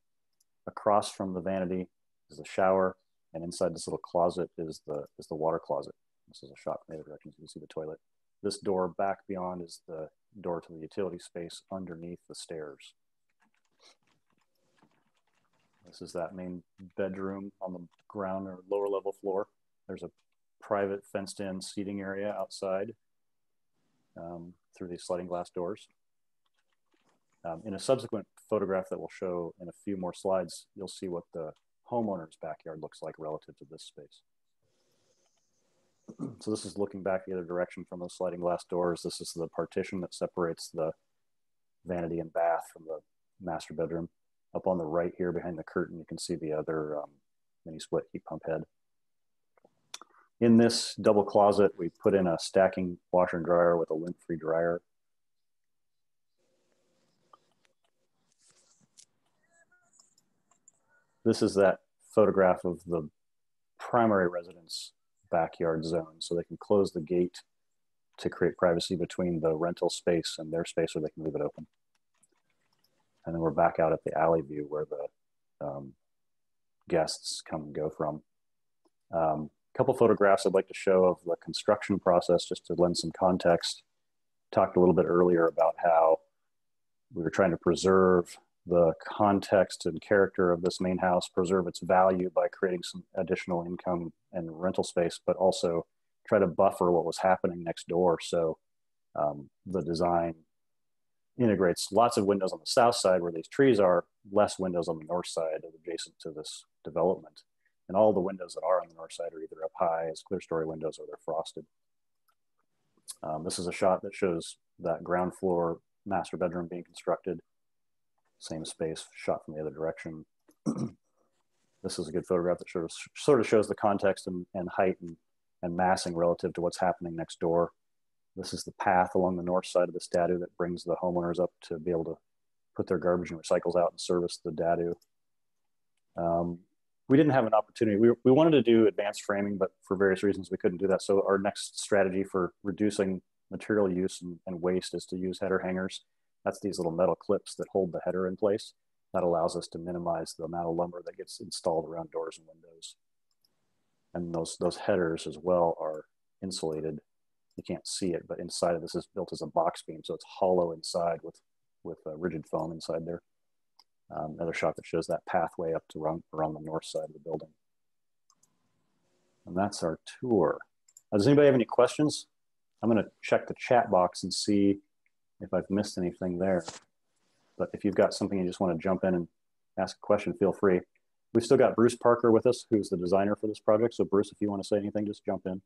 Across from the vanity is the shower, and inside this little closet is the water closet. This is a shot from the other direction, so you can see the toilet. This door back beyond is the door to the utility space underneath the stairs. This is that main bedroom on the ground or lower level floor. There's a private fenced in seating area outside through these sliding glass doors. In a subsequent photograph that we'll show in a few more slides, you'll see what the homeowner's backyard looks like relative to this space. So this is looking back the other direction from those sliding glass doors. This is the partition that separates the vanity and bath from the master bedroom. Up on the right here behind the curtain, you can see the other mini split heat pump head. In this double closet, we put in a stacking washer and dryer with a lint-free dryer. This is that photograph of the primary residence backyard zone, so they can close the gate to create privacy between the rental space and their space, or they can leave it open. And then we're back out at the alley view where the guests come and go from. A couple photographs I'd like to show of the construction process, just to lend some context. Talked a little bit earlier about how we were trying to preserve the context and character of this main house, preserve its value by creating some additional income and rental space, but also try to buffer what was happening next door. So the design integrates lots of windows on the south side where these trees are, less windows on the north side adjacent to this development. And all the windows that are on the north side are either up high as clear story windows or they're frosted. This is a shot that shows that ground floor master bedroom being constructed. Same space, shot from the other direction. This is a good photograph that sort of shows the context and height and massing relative to what's happening next door. This is the path along the north side of this DADU that brings the homeowners up to be able to put their garbage and recycles out and service the DADU. We didn't have an opportunity. We wanted to do advanced framing, but for various reasons we couldn't do that. So our next strategy for reducing material use and waste is to use header hangers. That's these little metal clips that hold the header in place. That allows us to minimize the amount of lumber that gets installed around doors and windows. And those headers as well are insulated. You can't see it, but inside of this is built as a box beam, so it's hollow inside with rigid foam inside there. Another shot that shows that pathway up to around the north side of the building. And that's our tour. Does anybody have any questions? I'm going to check the chat box and see if I've missed anything there. But if you've got something you just want to jump in and ask a question, feel free. We've still got Bruce Parker with us, who's the designer for this project. So Bruce, if you want to say anything, just jump in.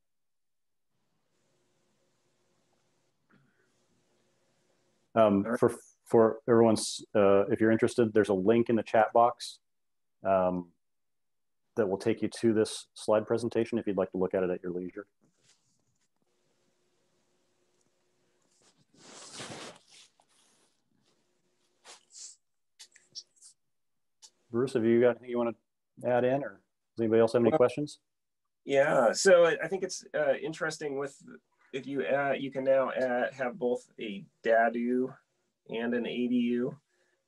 For everyone's, if you're interested, there's a link in the chat box that will take you to this slide presentation if you'd like to look at it at your leisure. Bruce, have you got anything you want to add in, or does anybody else have any questions? Yeah, so I think it's interesting with, if you can now have both a DADU and an ADU.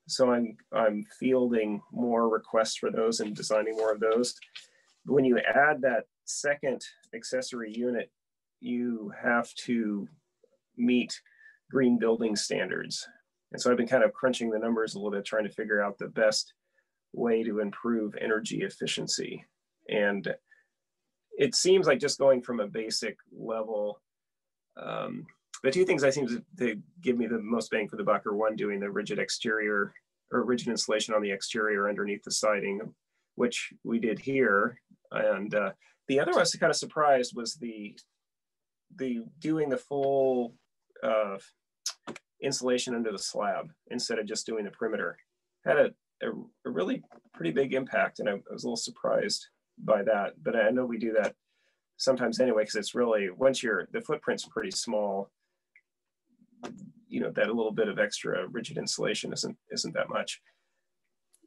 So I'm fielding more requests for those and designing more of those. When you add that second accessory unit, you have to meet green building standards. And so I've been kind of crunching the numbers a little bit, trying to figure out the best way to improve energy efficiency. And it seems like just going from a basic level, the two things I seem to give me the most bang for the buck are, one, doing the rigid exterior or rigid insulation on the exterior underneath the siding, which we did here. And the other I was kind of surprised was the doing the full insulation under the slab instead of just doing the perimeter. Had a really pretty big impact, and I was a little surprised by that. But I know we do that sometimes anyway, because it's really, once the footprint's pretty small, you know, that a little bit of extra rigid insulation isn't that much.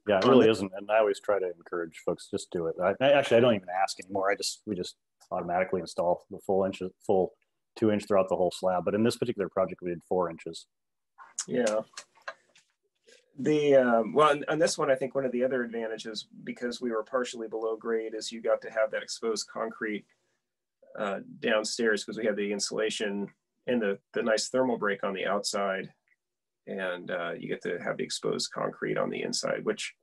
Yeah, it really isn't. And I always try to encourage folks, just do it. Actually, I don't even ask anymore. We just automatically install the full 2-inch throughout the whole slab. But in this particular project, we did 4 inches. Yeah. Well, on this one, I think one of the other advantages, because we were partially below grade, is you got to have that exposed concrete downstairs, because we had the insulation and the nice thermal break on the outside, and you get to have the exposed concrete on the inside, which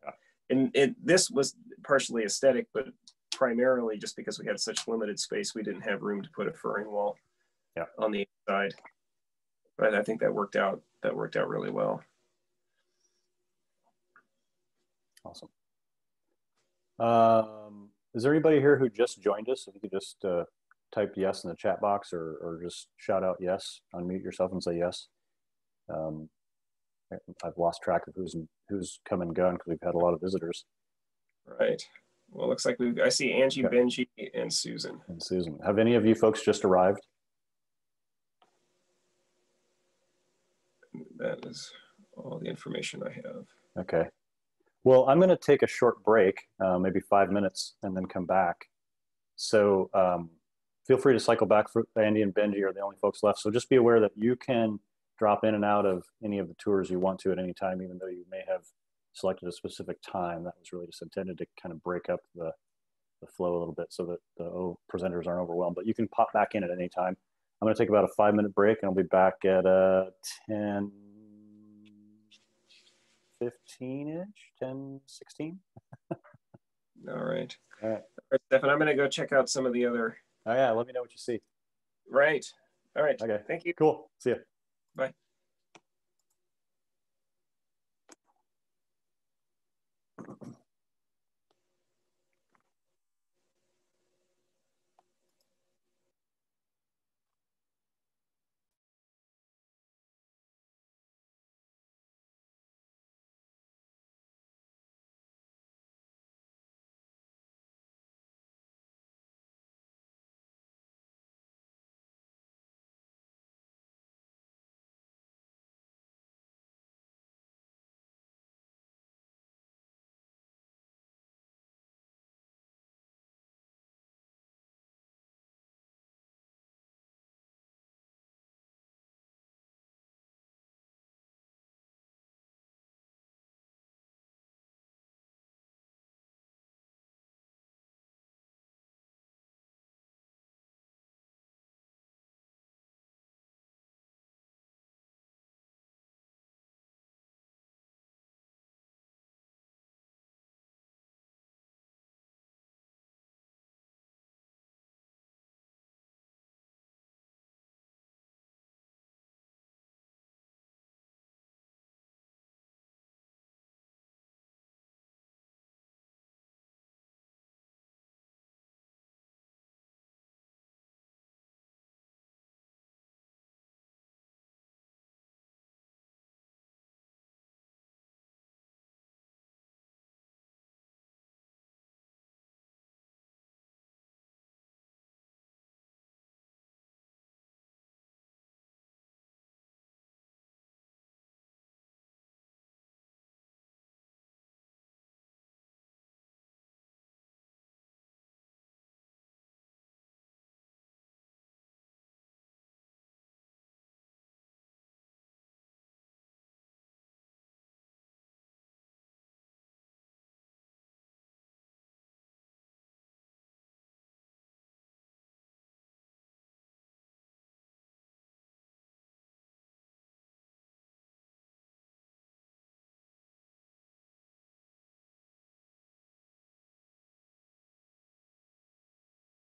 this was partially aesthetic, but primarily just because we had such limited space, we didn't have room to put a furring wall on the inside. But I think that worked out really well. Awesome. Is there anybody here who just joined us? If you could just type yes in the chat box, or just shout out yes, unmute yourself and say yes. I've lost track of who's come and gone because we've had a lot of visitors. Right. Well, it looks like I see Angie, Benji, and Susan. Have any of you folks just arrived? That is all the information I have. Okay. Well, I'm going to take a short break, maybe 5 minutes, and then come back. So feel free to cycle back. For Andy and Benji are the only folks left. So just be aware that you can drop in and out of any of the tours you want to at any time, even though you may have selected a specific time. That was really just intended to kind of break up the flow a little bit so that the presenters aren't overwhelmed. But you can pop back in at any time. I'm going to take about a 5-minute break, and I'll be back at 10:15-ish, 10:16. All right. All right, Stefan, I'm going to go check out some of the other. Oh yeah, let me know what you see. Right. All right. Okay. Thank you. Cool. See ya.